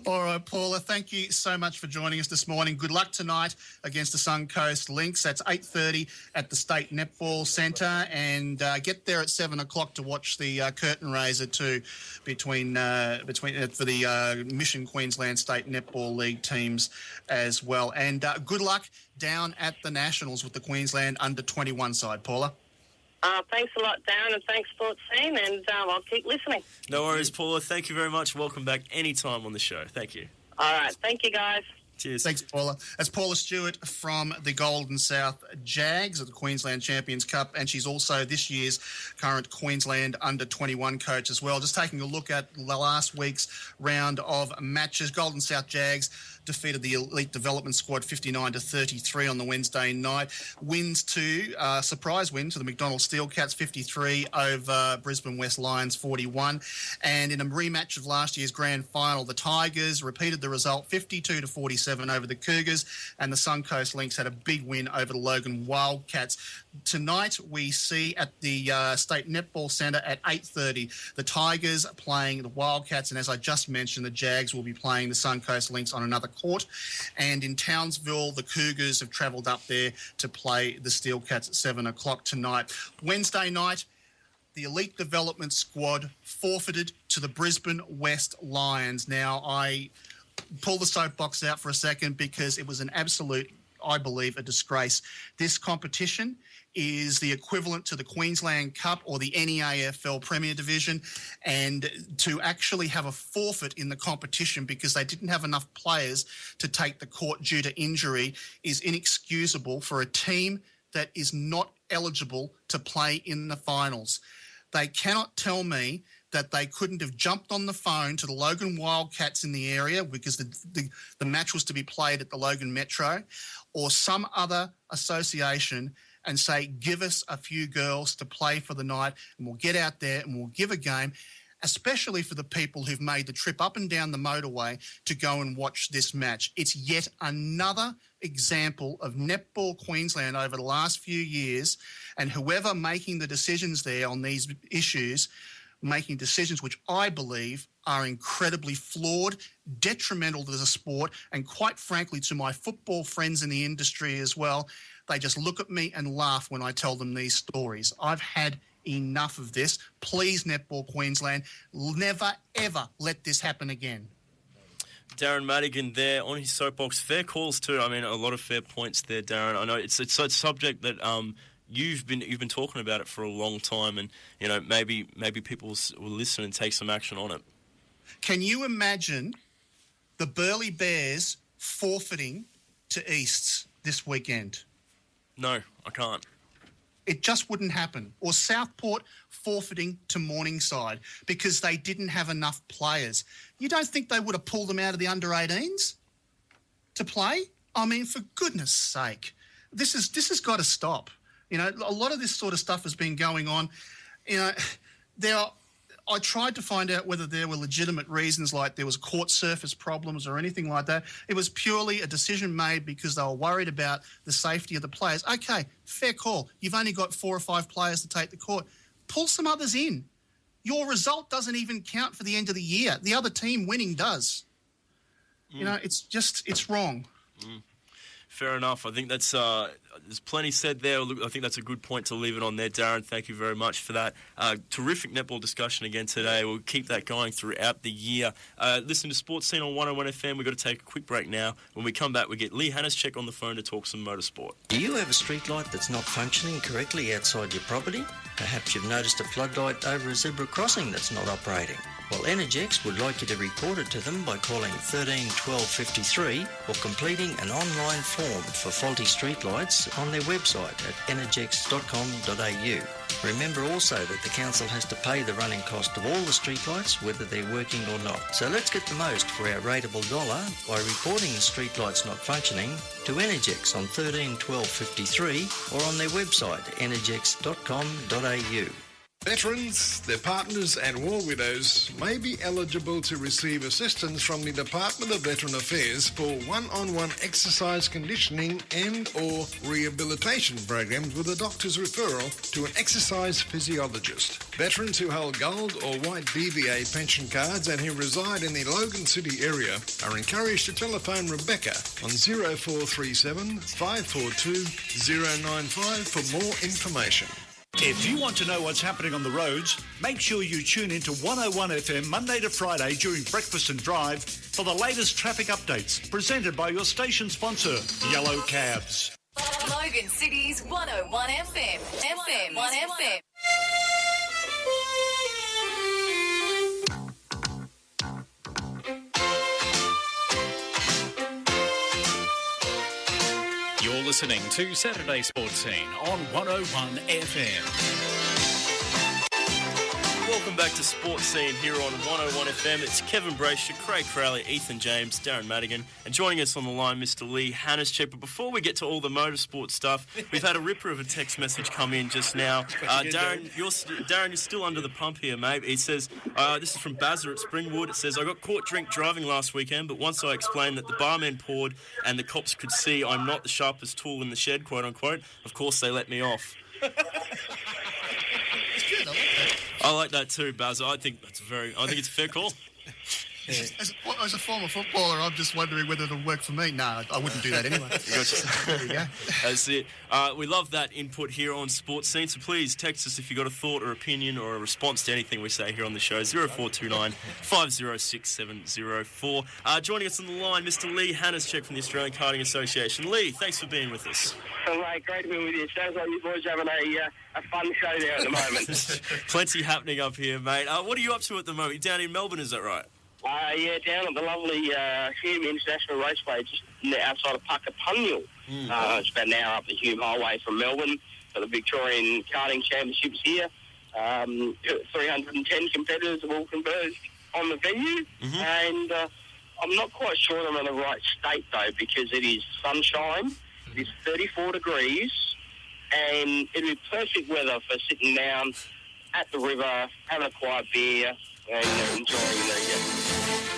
All right, Paula, thank you so much for joining us this morning. Good luck tonight against the Suncoast Lynx. That's 8:30 at the State Netball Centre, and get there at 7 o'clock to watch the curtain raiser too between for the Mission Queensland State Netball League teams as well. And good luck down at the Nationals with the Queensland under-21 side, Paula. Thanks a lot, Darren, and thanks, SportzScene, and I'll keep listening. No worries, Paula. Thank you very much. Welcome back anytime on the show. Thank you. All right. Thank you, guys. Cheers. Thanks, Paula. That's Paula Stuart from the Golden South Jags of the Queensland Champions Cup, and she's also this year's current Queensland under-21 coach as well. Just taking a look at the last week's round of matches, Golden South Jags defeated the Elite Development Squad 59-33 on the Wednesday night. Surprise win to the McDonald Steelcats 53 over Brisbane West Lions 41. And in a rematch of last year's grand final, the Tigers repeated the result 52-47 over the Cougars, and the Suncoast Lynx had a big win over the Logan Wildcats. Tonight we see at the State Netball Centre at 8:30 the Tigers playing the Wildcats, and as I just mentioned, the Jags will be playing the Suncoast Lynx on another court. And in Townsville, the Cougars have travelled up there to play the Steelcats at 7 o'clock tonight. Wednesday night, the Elite Development Squad forfeited to the Brisbane West Lions. Now, I pull the soapbox out for a second because it was an absolute, I believe, a disgrace. This competition is the equivalent to the Queensland Cup or the NEAFL Premier Division, and to actually have a forfeit in the competition because they didn't have enough players to take the court due to injury is inexcusable for a team that is not eligible to play in the finals. They cannot tell me that they couldn't have jumped on the phone to the Logan Wildcats in the area because the match was to be played at the Logan Metro, or some other association, and say, give us a few girls to play for the night and we'll get out there and we'll give a game, especially for the people who've made the trip up and down the motorway to go and watch this match. It's yet another example of Netball Queensland over the last few years, and whoever making the decisions there on these issues, making decisions which I believe are incredibly flawed, detrimental to the sport, and quite frankly to my football friends in the industry as well. They just look at me and laugh when I tell them these stories. I've had enough of this. Please, Netball Queensland, never, ever let this happen again. Darren Madigan there on his soapbox. Fair calls too. I mean, a lot of fair points there, Darren. I know it's a subject that you've been talking about it for a long time, and you know maybe people will listen and take some action on it. Can you imagine the Burleigh Bears forfeiting to Easts this weekend? No, I can't. It just wouldn't happen. Or Southport forfeiting to Morningside because they didn't have enough players. You don't think they would have pulled them out of the under-18s to play? I mean, for goodness sake, this has got to stop. You know, a lot of this sort of stuff has been going on. You know, I tried to find out whether there were legitimate reasons, like there was court surface problems or anything like that. It was purely a decision made because they were worried about the safety of the players. Okay, fair call. You've only got 4 or 5 players to take the court. Pull some others in. Your result doesn't even count for the end of the year. The other team winning does. You know, it's wrong. Fair enough. I think that's there's plenty said there. I think that's a good point to leave it on there, Darren. Thank you very much for that. Terrific netball discussion again today. We'll keep that going throughout the year. Listen to Sports Scene on 101 FM. We've got to take a quick break now. When we come back, we get Lee Hanatschek on the phone to talk some motorsport. Do you have a street light that's not functioning correctly outside your property? Perhaps you've noticed a floodlight over a zebra crossing that's not operating. Well, Energex would like you to report it to them by calling 13 12 53 or completing an online form for faulty streetlights on their website at energex.com.au. Remember also that the council has to pay the running cost of all the streetlights, whether they're working or not. So let's get the most for our rateable dollar by reporting the streetlights not functioning to Energex on 13 12 53 or on their website energex.com.au. Veterans, their partners and war widows may be eligible to receive assistance from the Department of Veteran Affairs for one-on-one exercise conditioning and or rehabilitation programs with a doctor's referral to an exercise physiologist. Veterans who hold gold or white DVA pension cards and who reside in the Logan City area are encouraged to telephone Rebecca on 0437 542 095 for more information. If you want to know what's happening on the roads, make sure you tune into 101 FM Monday to Friday during Breakfast and Drive for the latest traffic updates, presented by your station sponsor, Yellow Cabs. Logan City's 101 FM. 1 FM. You're listening to Saturday Sports Scene on 101 FM. Welcome back to Sports Scene here on 101 FM. It's Kevin Braysher, Craig Crowley, Ethan James, Darren Madigan, and joining us on the line, Mr. Lee Hanatschek. But before we get to all the motorsport stuff, we've had a ripper of a text message come in just now. Darren, you're still under the pump here, mate. He says, this is from Bazza at Springwood. It says, I got caught drink driving last weekend, but once I explained that the barman poured and the cops could see I'm not the sharpest tool in the shed, quote unquote, of course they let me off. I like that too, Baz. I think it's a fair call. Yeah. As a former footballer, I'm just wondering whether it'll work for me. No, I wouldn't do that anyway. There you go. That's it. We love that input here on Sports Scene, so please text us if you've got a thought or opinion or a response to anything we say here on the show, 0429 506 704. Joining us on the line, Mr. Lee Hanatschek from the Australian Karting Association. Lee, thanks for being with us. Oh, mate, great to be with you. Sounds like you boys having a fun show there at the moment. Plenty happening up here, mate. What are you up to at the moment? You're down in Melbourne, is that right? Yeah, down at the lovely Hume International Raceway, just outside of Puckapunyal. It's about an hour up the Hume Highway from Melbourne. For the Victorian Karting Championships here. 310 competitors have all converged on the venue. And I'm not quite sure I'm in the right state, though, because it is sunshine, it is 34 degrees, and it is perfect weather for sitting down at the river, having a quiet beer, and enjoying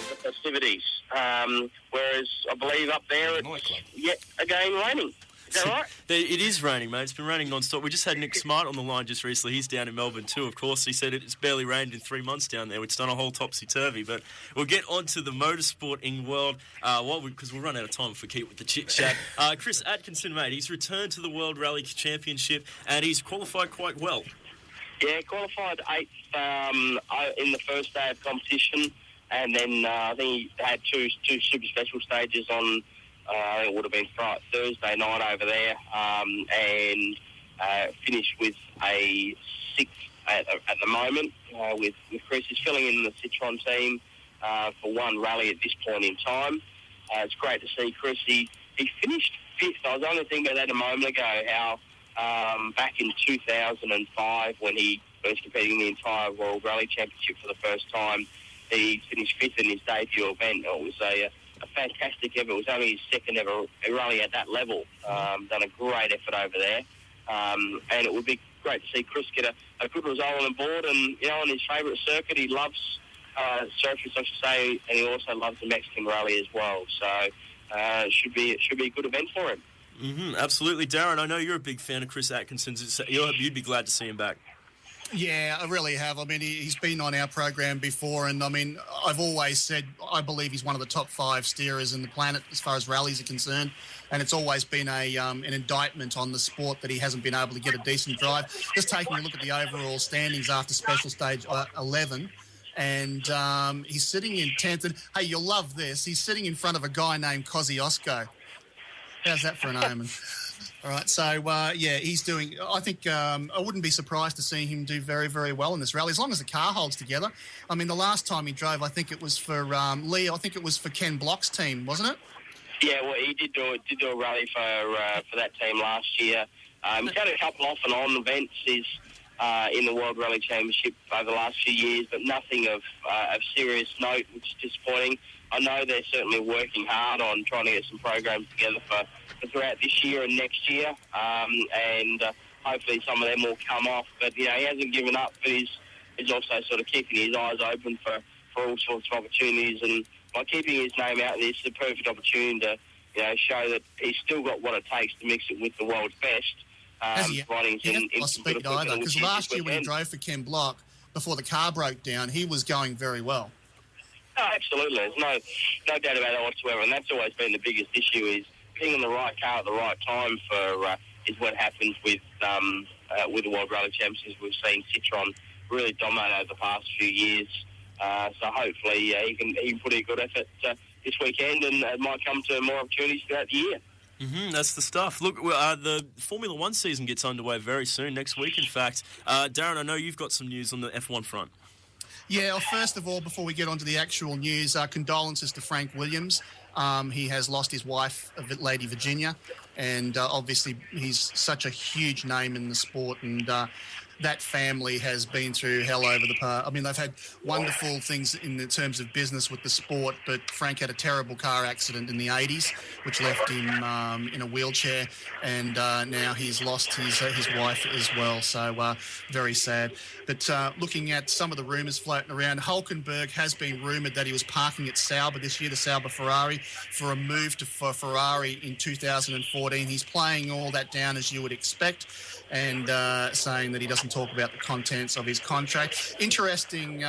the festivities. Whereas I believe up there it's yet again raining. Is that right? It is raining, mate. It's been raining non-stop. We just had Nick Smart on the line just recently. He's down in Melbourne too, of course. He said it's barely rained in 3 months down there. It's done a whole topsy-turvy. But we'll get on to the motorsporting world because we'll run out of time if we keep with the chit-chat. Chris Atkinson, mate, he's returned to the World Rally Championship and he's qualified quite well. Yeah, qualified 8th in the first day of competition, and then I think he had two super special stages on, I think it would have been Thursday night over there, and finished with a 6th at the moment, with Chris. He's filling in the Citroen team for one rally at this point in time. It's great to see Chris. He finished 5th. I was only thinking about that a moment ago, how back in 2005, when he was competing in the entire World Rally Championship for the first time, he finished 5th in his debut event. It was a fantastic effort. It was only his second ever rally at that level. Done a great effort over there. And it would be great to see Chris get a good result on board. And, on his favourite circuit, he loves surface, I should say, and he also loves the Mexican rally as well. So it should be a good event for him. Absolutely. Darren, I know you're a big fan of Chris Atkinson's. You'd be glad to see him back. Yeah, I really have. I mean, he's been on our program before, and I mean, I've always said I believe he's one of the top 5 steerers in the planet as far as rallies are concerned, and it's always been an indictment on the sport that he hasn't been able to get a decent drive. Just taking a look at the overall standings after special stage 11, and he's sitting in 10th, and hey, you'll love this, he's sitting in front of a guy named Kosciuszko. How's that for an omen? All right, so, he's doing... I think I wouldn't be surprised to see him do very, very well in this rally, as long as the car holds together. I mean, the last time he drove, I think it was for Lee, I think it was for Ken Block's team, wasn't it? Yeah, well, he did do a rally for that team last year. He's had a couple off and on events. He's in the World Rally Championship over the last few years, but nothing of serious note, which is disappointing. I know they're certainly working hard on trying to get some programs together for throughout this year and next year, and hopefully some of them will come off. But, he hasn't given up, but he's also sort of keeping his eyes open for all sorts of opportunities. And by keeping his name out there, it's the perfect opportunity to, show that he's still got what it takes to mix it with the world's best. He hasn't lost speed either, because last year when he drove for Ken Block, before the car broke down, he was going very well. Oh, absolutely. There's no doubt about that whatsoever, and that's always been the biggest issue, is being in the right car at the right time is what happens with the World Rally Championships. We've seen Citroen really dominate over the past few years, so hopefully he can put in a good effort this weekend, and it might come to more opportunities throughout the year. That's the stuff. Look, the Formula One season gets underway very soon, next week, in fact. Darren, I know you've got some news on the F1 front. Yeah, well, first of all, before we get on to the actual news, condolences to Frank Williams. He has lost his wife, Lady Virginia, and obviously he's such a huge name in the sport, and that family has been through hell over the past. I mean, they've had wonderful things in the terms of business with the sport, but Frank had a terrible car accident in the 80s, which left him in a wheelchair, and now he's lost his wife as well, so very sad. But looking at some of the rumours floating around, Hulkenberg has been rumoured that he was parking at Sauber this year, the Sauber Ferrari, for a move for Ferrari in 2014. He's playing all that down as you would expect, and saying that he doesn't talk about the contents of his contract. Interesting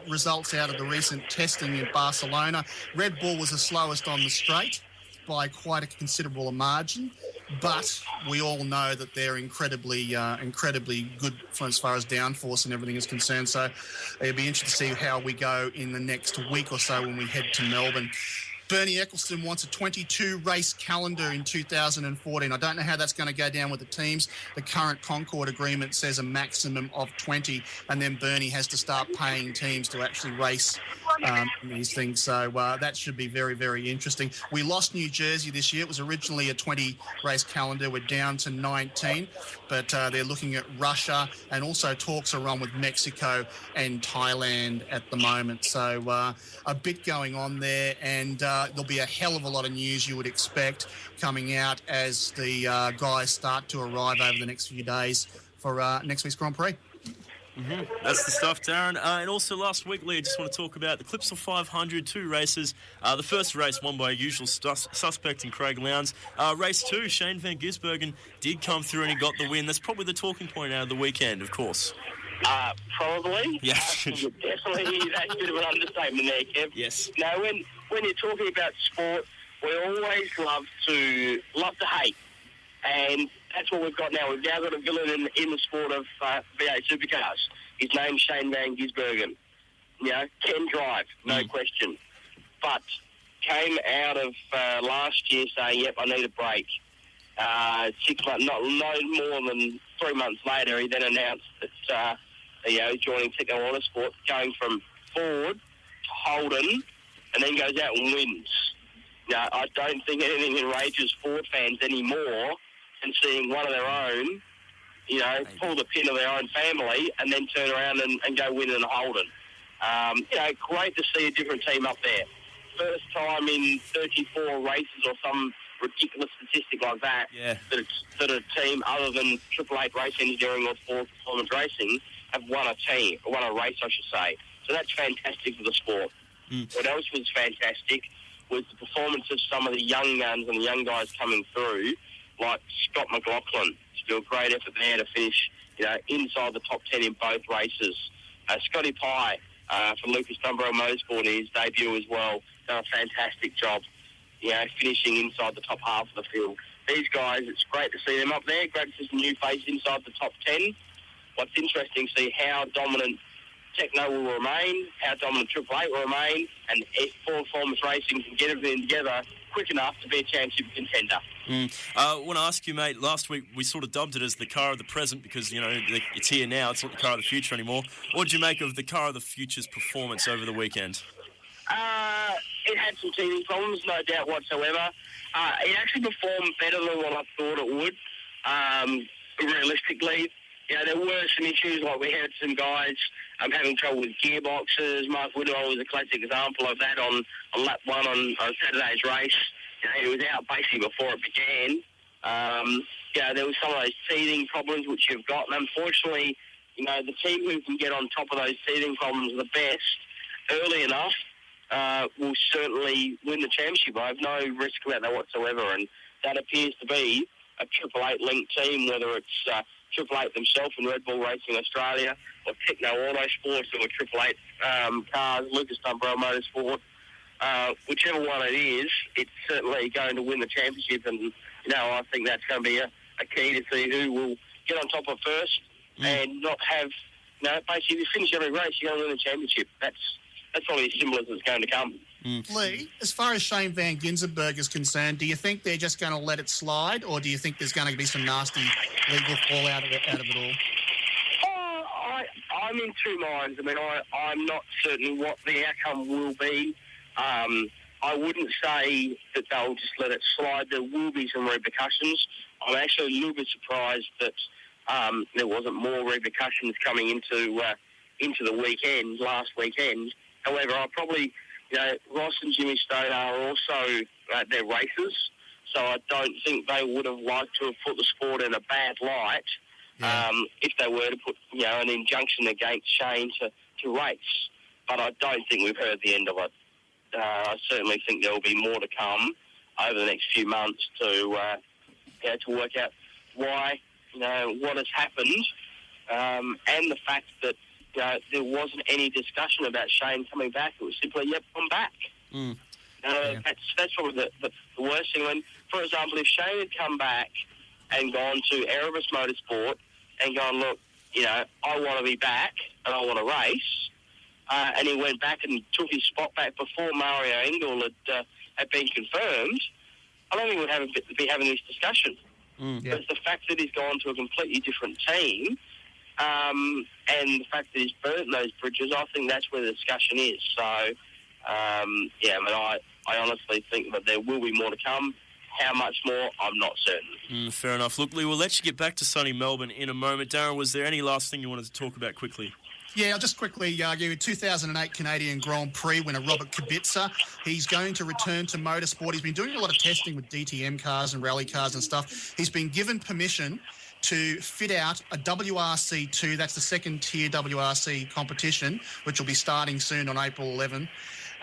results out of the recent testing in Barcelona. Red Bull was the slowest on the straight by quite a considerable margin, but we all know that they're incredibly good as far as downforce and everything is concerned. So it'll be interesting to see how we go in the next week or so when we head to Melbourne. Bernie Eccleston wants a 22-race calendar in 2014. I don't know how that's going to go down with the teams. The current Concord agreement says a maximum of 20, and then Bernie has to start paying teams to actually race these things. So that should be very, very interesting. We lost New Jersey this year. It was originally a 20-race calendar. We're down to 19, but they're looking at Russia, and also talks are on with Mexico and Thailand at the moment. So a bit going on there, and there'll be a hell of a lot of news you would expect coming out as the guys start to arrive over the next few days for next week's Grand Prix. That's the stuff, Darren. And also last week, Lee, I just want to talk about the Clipsal 500, 2 races. The first race won by a usual suspect in Craig Lowndes. Race 2, Shane van Gisbergen did come through and he got the win. That's probably the talking point out of the weekend, of course. Probably. Yes. Definitely. That's a bit of an understatement there, Kev. Yes. Now, when you're talking about sport, we always love to hate. And that's what we've got now. We've now got a villain in the sport of V8 supercars. His name's Shane van Gisbergen. Can drive, no question. But came out of last year saying, yep, I need a break. 6 months, no more than 3 months later, he then announced that joining Techno Motorsport, going from Ford to Holden, and then goes out and wins. Now, I don't think anything enrages Ford fans anymore than seeing one of their own, pull the pin of their own family and then turn around and go win in a Holden. Great to see a different team up there. First time in 34 races or some ridiculous statistic like that, that a team other than Triple Eight Race Engineering or Ford Performance Racing have won a race, I should say. So that's fantastic for the sport. What else was fantastic was the performance of some of the young guns and the young guys coming through, like Scott McLaughlin, to do a great effort there to finish, inside the top 10 in both races. Scotty Pye from Lucas Dunbarrow Motorsport in his debut as well, done a fantastic job, finishing inside the top half of the field. These guys, it's great to see them up there, great to see some new faces inside the top 10. What's interesting to see how dominant Techno will remain, how dominant Triple Eight will remain, and if Ford Performance Racing can get everything together quick enough to be a championship contender. I want to ask you, mate, last week we sort of dubbed it as the car of the present because, it's here now, it's not the car of the future anymore. What did you make of the car of the future's performance over the weekend? It had some teething problems, no doubt whatsoever. It actually performed better than what I thought it would. Realistically, there were some issues, like we had some guys having trouble with gearboxes. Mark Woodwell was a classic example of that on lap 1 on Saturday's race. He was out basically before it began. There was some of those teething problems which you've got, and unfortunately, the team who can get on top of those teething problems the best early enough will certainly win the championship. I have no risk about that whatsoever, and that appears to be a Triple 8 linked team, whether it's Triple 8 themselves in Red Bull Racing Australia or Techno Autosports or Triple 8 cars, Lucas Dumbrell Motorsport. Whichever one it is, it's certainly going to win the championship, and I think that's going to be a key to see who will get on top of first and not have, basically if you finish every race, you're going to win the championship. That's probably as simple as it's going to come. Lee, as far as Shane Van Ginzenberg is concerned, do you think they're just going to let it slide, or do you think there's going to be some nasty legal fallout out of it all? I'm in two minds. I mean, I'm not certain what the outcome will be. I wouldn't say that they'll just let it slide. There will be some repercussions. I'm actually a little bit surprised that there wasn't more repercussions coming into the weekend, last weekend. However, I probably, Ross and Jimmy Stone are also at their races, so I don't think they would have liked to have put the sport in a bad light if they were to put, an injunction against Shane to race. But I don't think we've heard the end of it. I certainly think there will be more to come over the next few months to work out why, what has happened, and the fact that there wasn't any discussion about Shane coming back. It was simply, I'm back. That's probably the worst thing. When, for example, if Shane had come back and gone to Erebus Motorsport and gone, look, I want to be back and I want to race, and he went back and took his spot back before Mario Engel had been confirmed, I don't think we'd be having this discussion. But it's the fact that he's gone to a completely different team, and the fact that he's burnt those bridges, I think that's where the discussion is. So, I honestly think that there will be more to come. How much more, I'm not certain. Fair enough. Look, Lee, we'll let you get back to sunny Melbourne in a moment. Darren, was there any last thing you wanted to talk about quickly? Yeah, I'll just quickly give you 2008 Canadian Grand Prix winner Robert Kubica. He's going to return to motorsport. He's been doing a lot of testing with DTM cars and rally cars and stuff. He's been given permission to fit out a WRC2, that's the second tier WRC competition, which will be starting soon on April 11,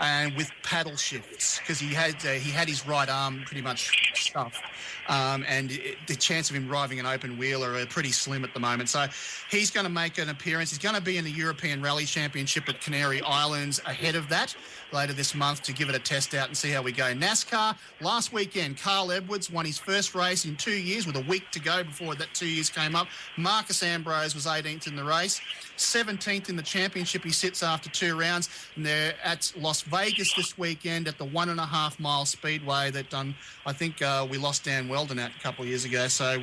and with paddle shifts, because he had his right arm pretty much stuffed, and the chance of him driving an open wheeler are pretty slim at the moment. So he's going to make an appearance. He's going to be in the European Rally Championship at Canary Islands ahead of that later this month to give it a test out and see how we go. NASCAR, last weekend, Carl Edwards won his first race in 2 years with a week to go before that 2 years came up. Marcus Ambrose was 18th in the race. 17th in the championship he sits after 2 rounds, and they're at Las Vegas this weekend at the 1.5 mile speedway that I think we lost Dan Weldon at a couple of years ago. So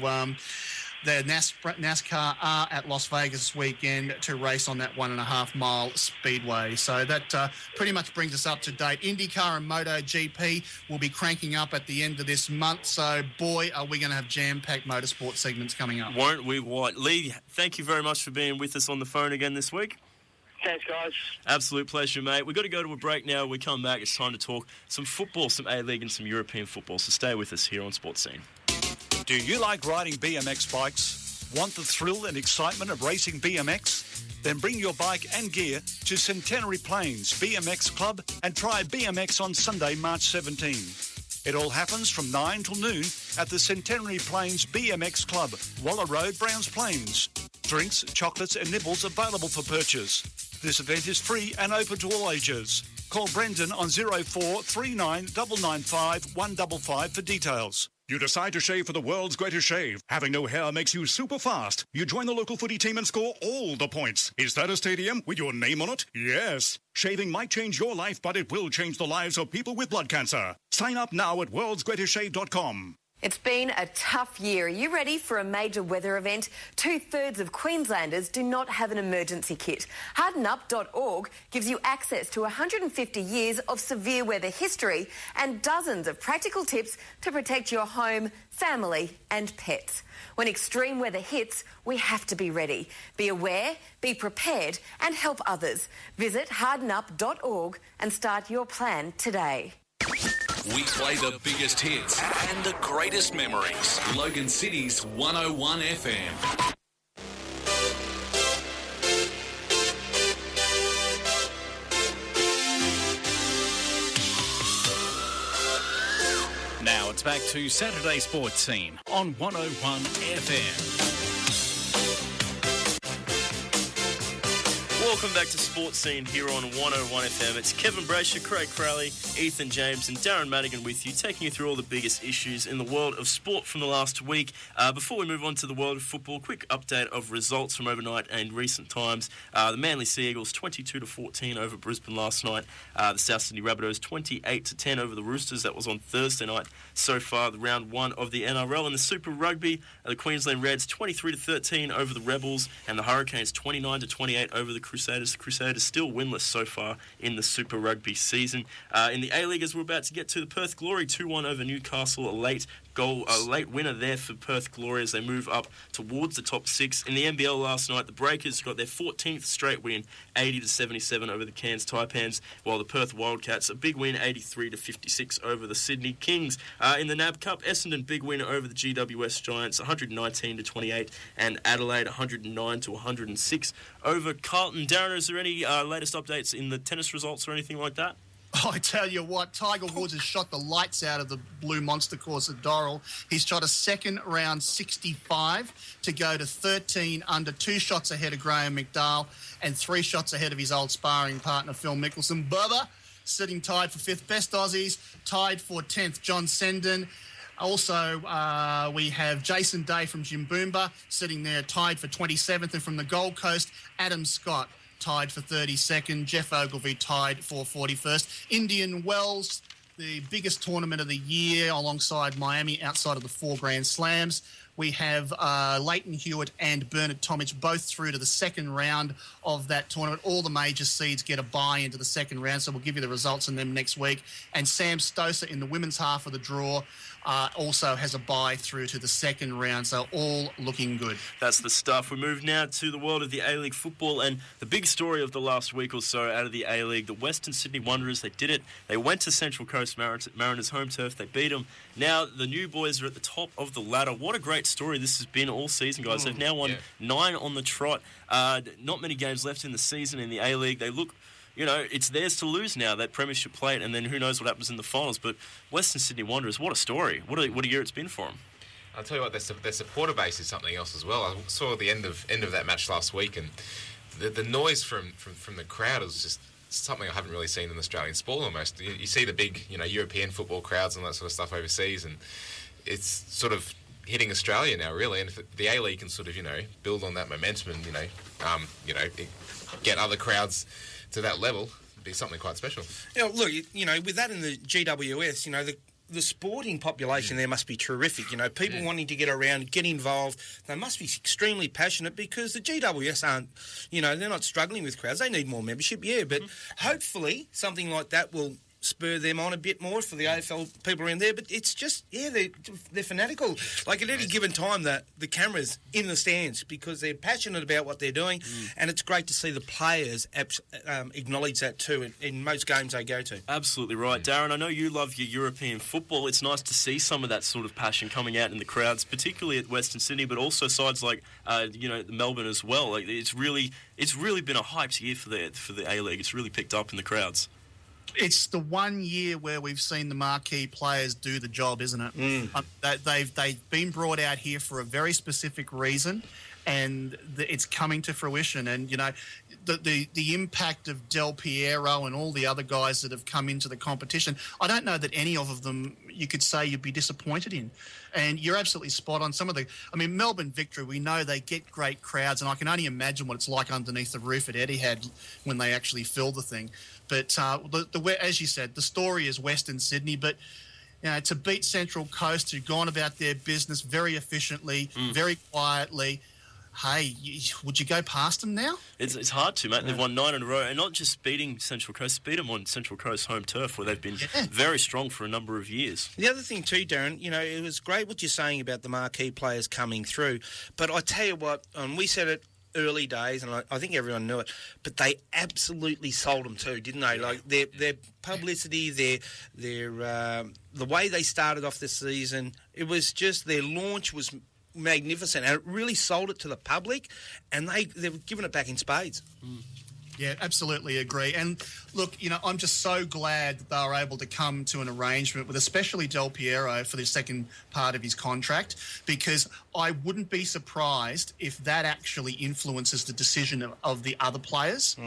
the NASCAR are at Las Vegas this weekend to race on that 1.5 mile speedway. So that pretty much brings us up to date. IndyCar and MotoGP will be cranking up at the end of this month. So, boy, are we going to have jam-packed motorsport segments coming up. Won't we? What? Lee, thank you very much for being with us on the phone again this week. Thanks, guys. Absolute pleasure, mate. We've got to go to a break now. When we come back, it's time to talk some football, some A-League and some European football. So stay with us here on SportzScene. Do you like riding BMX bikes? Want the thrill and excitement of racing BMX? Then bring your bike and gear to Centenary Plains BMX Club and try BMX on Sunday, March 17. It all happens from 9 till noon at the Centenary Plains BMX Club, Waller Road, Browns Plains. Drinks, chocolates and nibbles available for purchase. This event is free and open to all ages. Call Brendan on 0439 995 155 for details. You decide to shave for the world's greatest shave. Having no hair makes you super fast. You join the local footy team and score all the points. Is that a stadium with your name on it? Yes. Shaving might change your life, but it will change the lives of people with blood cancer. Sign up now at worldsgreatestshave.com. It's been a tough year. Are you ready for a major weather event? 2/3 of Queenslanders do not have an emergency kit. Hardenup.org gives you access to 150 years of severe weather history and dozens of practical tips to protect your home, family and pets. When extreme weather hits, we have to be ready. Be aware, be prepared and help others. Visit hardenup.org and start your plan today. We play the biggest hits and the greatest memories. Logan City's 101 FM. Now it's back to Saturday Sports Scene on 101 FM. Welcome back to Sports Scene here on 101 FM. It's Kevin Braysher, Craig Crowley, Ethan James and Darren Madigan with you, taking you through all the biggest issues in the world of sport from the last week. Before we move on to the world of football, quick update of results from overnight and recent times. The Manly Sea Eagles 22-14 over Brisbane last night. The South Sydney Rabbitohs 28-10 over the Roosters. That was on Thursday night. So far, the round one of the NRL. And the Super Rugby, the Queensland Reds 23-13 over the Rebels, and the Hurricanes 29-28 over the Crusaders. The Crusaders still winless so far in the Super Rugby season. In the A-League, as we're about to get to, the Perth Glory 2-1 over Newcastle, a late winner there for Perth Glory as they move up towards the top six. In the NBL last night, the Breakers got their 14th straight win, 80-77 over the Cairns Taipans, while the Perth Wildcats, a big win, 83-56 over the Sydney Kings. In the NAB Cup, Essendon, big win over the GWS Giants, 119-28, and Adelaide, 109-106 over Carlton. Darren, is there any latest updates in the tennis results or anything like that? I tell you what, Tiger Woods has shot the lights out of the Blue Monster course at Doral. He's shot a second round 65 to go to 13 under, 2 shots ahead of Graham McDowell and 3 shots ahead of his old sparring partner, Phil Mickelson. Bubba sitting tied for 5th. Best Aussies, tied for 10th, John Senden. Also, we have Jason Day from Jimboomba sitting there tied for 27th. And from the Gold Coast, Adam Scott tied for 32nd. Jeff Ogilvie tied for 41st. Indian Wells, the biggest tournament of the year alongside Miami outside of the 4 Grand Slams. We have Leighton Hewitt and Bernard Tomic both through to the second round of that tournament. All the major seeds get a bye into the second round, so we'll give you the results on them next week. And Sam Stosur in the women's half of the draw also has a bye through to the second round, so all looking good. That's the stuff. We move now to the world of the A-League football, and the big story of the last week or so out of the A-League, the Western Sydney Wanderers, they did it. They went to Central Coast Mariners' home turf. They beat them. Now the new boys are at the top of the ladder. What a great story this has been all season, guys. They've now won 9 on the trot. Not many games left in the season in the A-League. They look... it's theirs to lose now, that premiership plate, and then who knows what happens in the finals. But Western Sydney Wanderers, what a story. What a year it's been for them. I'll tell you what, their supporter base is something else as well. I saw the end of that match last week, and the noise from the crowd is just something I haven't really seen in Australian sport almost. You see the big, European football crowds and that sort of stuff overseas, and it's sort of hitting Australia now, really. And if the A-League can sort of, build on that momentum and, get other crowds to that level, it'd be something quite special. Look, with that in the GWS, the sporting population there must be terrific. People wanting to get around, get involved. They must be extremely passionate because the GWS aren't, they're not struggling with crowds. They need more membership, but hopefully something like that will spur them on a bit more for the AFL people around there. But it's just, they're fanatical. Like at any given time, the camera's in the stands because they're passionate about what they're doing, and it's great to see the players acknowledge that too in most games they go to. Absolutely right. Darren, I know you love your European football. It's nice to see some of that sort of passion coming out in the crowds, particularly at Western Sydney, but also sides like Melbourne as well. Like it's really been a hyped year for the A-League. It's really picked up in the crowds. It's the one year where we've seen the marquee players do the job, isn't it? They've been brought out here for a very specific reason, and it's coming to fruition. And, the impact of Del Piero and all the other guys that have come into the competition, I don't know that any of them you could say you'd be disappointed in. And you're absolutely spot on. Melbourne Victory, we know they get great crowds, and I can only imagine what it's like underneath the roof at Etihad when they actually fill the thing. But as you said, the story is Western Sydney. But to beat Central Coast, who've gone about their business very efficiently, very quietly. Hey, would you go past them now? It's hard to, mate. They've won 9 in a row, and not just beating Central Coast, beat them on Central Coast home turf, where they've been very strong for a number of years. The other thing too, Darren, it was great what you're saying about the marquee players coming through, but I tell you what, we said it early days, and I think everyone knew it, but they absolutely sold them too, didn't they? Like their publicity, their the way they started off the season, it was just their launch was magnificent, and it really sold it to the public, and they've given it back in spades. Yeah, absolutely agree. And look, I'm just so glad that they were able to come to an arrangement with especially Del Piero for the second part of his contract, because I wouldn't be surprised if that actually influences the decision of the other players,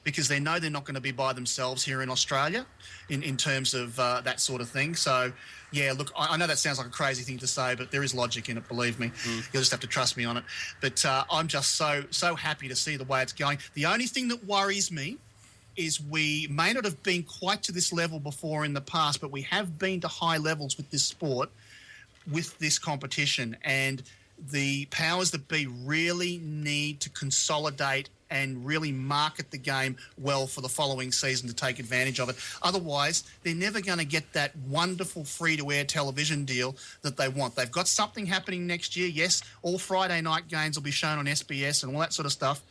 because they know they're not going to be by themselves here in Australia in terms of that sort of thing. So, yeah, look, I know that sounds like a crazy thing to say, but there is logic in it, believe me. You'll just have to trust me on it. But I'm just so happy to see the way it's going. The only thing that worries me is we may not have been quite to this level before in the past, but we have been to high levels with this sport, with this competition. And the powers that be really need to consolidate and really market the game well for the following season to take advantage of it. Otherwise, they're never going to get that wonderful free-to-air television deal that they want. They've got something happening next year. Yes, all Friday night games will be shown on SBS and all that sort of stuff.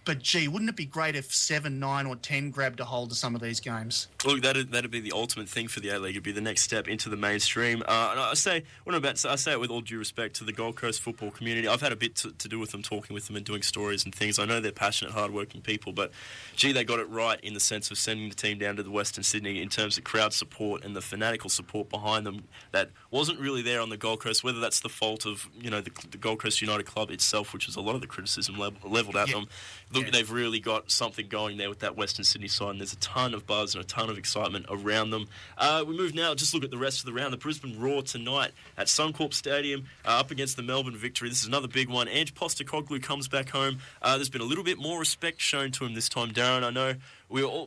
But, gee, wouldn't it be great if 7, 9 or 10 grabbed a hold of some of these games? Look, that'd be the ultimate thing for the A-League. It'd be the next step into the mainstream. And I say it with all due respect to the Gold Coast football community. I've had a bit to do with them, talking with them and doing stories and things. I know they're passionate, hard-working people, but, gee, they got it right in the sense of sending the team down to the Western Sydney in terms of crowd support and the fanatical support behind them that wasn't really there on the Gold Coast, whether that's the fault of, the Gold Coast United Club itself, which was a lot of the criticism levelled at them. Look, they've really got something going there with that Western Sydney side, and there's a ton of buzz and a ton of excitement around them. We move now, just look at the rest of the round. The Brisbane Roar tonight at Suncorp Stadium up against the Melbourne Victory. This is another big one. Ange Postecoglou comes back home. There's been a little bit more respect shown to him this time, Darren. I know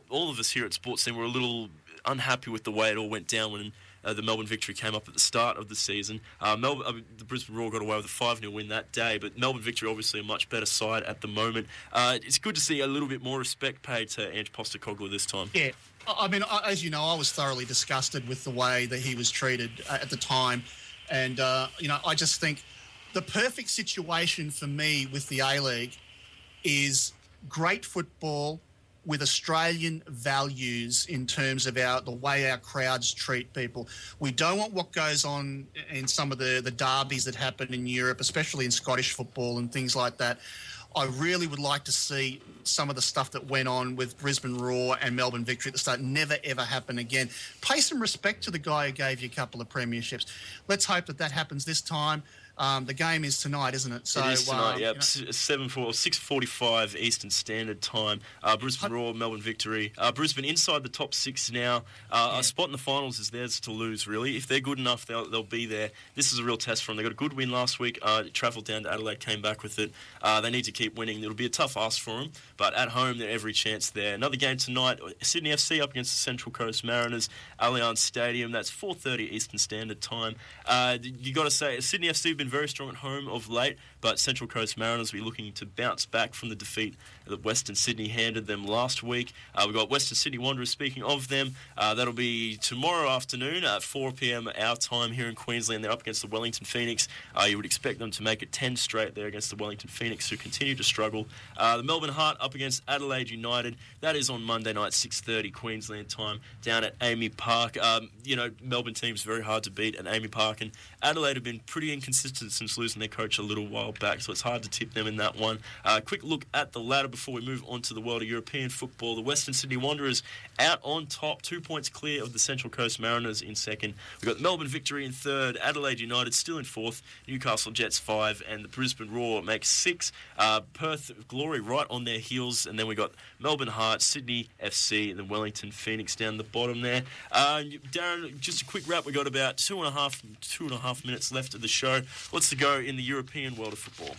all of us here at SportzScene were a little unhappy with the way it all went down when the Melbourne Victory came up at the start of the season. The Brisbane Roar got away with a 5-0 win that day, but Melbourne Victory obviously a much better side at the moment. It's good to see a little bit more respect paid to Ange Postecoglou this time. Yeah. I mean, as you know, I was thoroughly disgusted with the way that he was treated at the time. And, I just think the perfect situation for me with the A-League is great football with Australian values in terms of the way our crowds treat people. We don't want what goes on in some of the derbies that happen in Europe, especially in Scottish football and things like that. I really would like to see some of the stuff that went on with Brisbane Roar and Melbourne Victory at the start never, ever happen again. Pay some respect to the guy who gave you a couple of premierships. Let's hope that happens this time. The game is tonight, isn't it? So, it is tonight, 6:45 Eastern Standard Time. Brisbane Roar, Melbourne Victory. Brisbane inside the top 6 now. A spot in the finals is theirs to lose, really. If they're good enough, they'll be there. This is a real test for them. They got a good win last week. Travelled down to Adelaide, came back with it. They need to keep winning. It'll be a tough ask for them, but at home, they're every chance there. Another game tonight, Sydney FC up against the Central Coast Mariners, Allianz Stadium. That's 4:30 Eastern Standard Time. You got to say, Sydney FC have been very strong at home of late, but Central Coast Mariners will be looking to bounce back from the defeat that Western Sydney handed them last week. We've got Western Sydney Wanderers, speaking of them. That'll be tomorrow afternoon at 4 p.m. our time here in Queensland. They're up against the Wellington Phoenix. You would expect them to make it 10 straight there against the Wellington Phoenix, who continue to struggle. The Melbourne Heart up against Adelaide United. That is on Monday night, 6:30 Queensland time, down at Amy Park. Melbourne team's very hard to beat at Amy Park, and Adelaide have been pretty inconsistent since losing their coach a little while back, so it's hard to tip them in that one. Quick look at the ladder before we move on to the world of European football. The Western Sydney Wanderers out on top, 2 points clear of the Central Coast Mariners in second. We've got Melbourne Victory in third, Adelaide United still in fourth, Newcastle Jets 5, and the Brisbane Roar makes 6. Perth Glory right on their heels, and then we got Melbourne Heart, Sydney FC, and then Wellington Phoenix down the bottom there. Darren, just a quick wrap. We got about two and a half minutes left of the show. What's to go in the European world of football?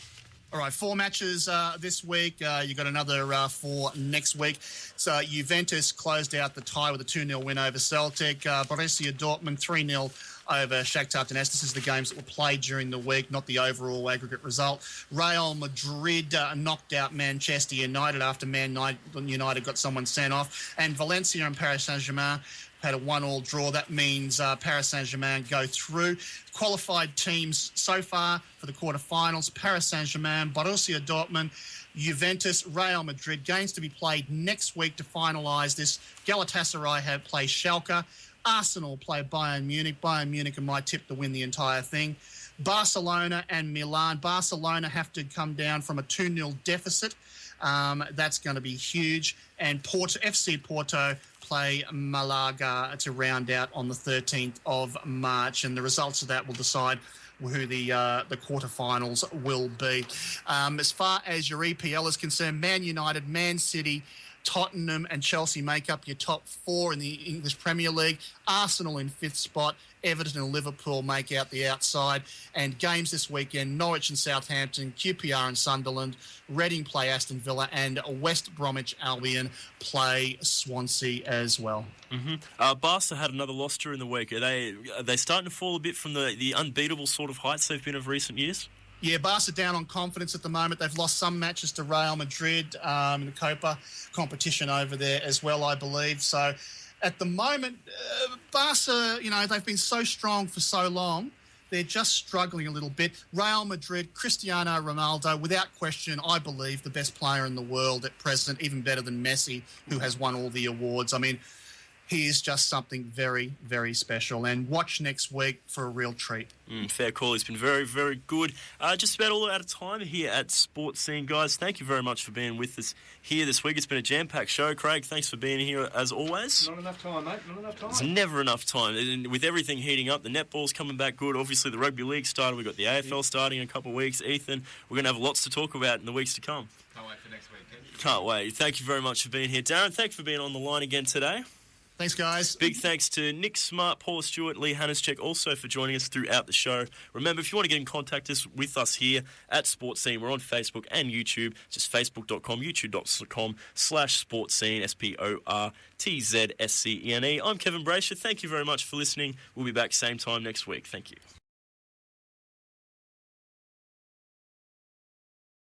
All right, 4 matches this week. You got another 4 next week. So Juventus closed out the tie with a 2-0 win over Celtic. Borussia Dortmund 3-0 over Shakhtar Donetsk. This is the games that were played during the week, not the overall aggregate result. Real Madrid knocked out Manchester United after Man United got someone sent off. And Valencia and Paris Saint-Germain had a 1-1 draw. That means Paris Saint-Germain go through. Qualified teams so far for the quarterfinals: Paris Saint-Germain, Borussia Dortmund, Juventus, Real Madrid. Games to be played next week to finalise this. Galatasaray play Schalke. Arsenal play Bayern Munich. Bayern Munich are my tip to win the entire thing. Barcelona and Milan. Barcelona have to come down from a 2-0 deficit. That's going to be huge. And FC Porto play Malaga to round out on the 13th of March. And the results of that will decide who the quarterfinals will be. As far as your EPL is concerned, Man United, Man City, Tottenham and Chelsea make up your top 4 in the English Premier League. Arsenal in 5th spot. Everton and Liverpool make out the outside. And games this weekend: Norwich and Southampton, QPR and Sunderland, Reading play Aston Villa, and West Bromwich Albion play Swansea as well. Barca had another loss during the week. Are they starting to fall a bit from the unbeatable sort of heights they've been of recent years? Yeah, Barca down on confidence at the moment. They've lost some matches to Real Madrid in the Copa competition over there as well, I believe. So at the moment, Barca, they've been so strong for so long. They're just struggling a little bit. Real Madrid, Cristiano Ronaldo, without question, I believe, the best player in the world at present, even better than Messi, who has won all the awards. I mean, he is just something very, very special. And watch next week for a real treat. Fair call. He's been very, very good. Just about all out of time here at SportzScene, guys. Thank you very much for being with us here this week. It's been a jam-packed show. Craig, thanks for being here as always. Not enough time, mate. Not enough time. There's never enough time. And with everything heating up, the netball's coming back good. Obviously, the rugby league started. We've got the AFL starting in a couple of weeks. Ethan, we're going to have lots to talk about in the weeks to come. Can't wait for next week. Can't wait. Thank you very much for being here. Darren, thanks for being on the line again today. Thanks, guys. Big thanks to Nick Smart, Paula Stuart, Lee Hanatschek also for joining us throughout the show. Remember, if you want to get in contact with us here at SportzScene, we're on Facebook and YouTube. Just facebook.com, youtube.com/SportzScene, SportzScene. I'm Kevin Braysher. Thank you very much for listening. We'll be back same time next week. Thank you.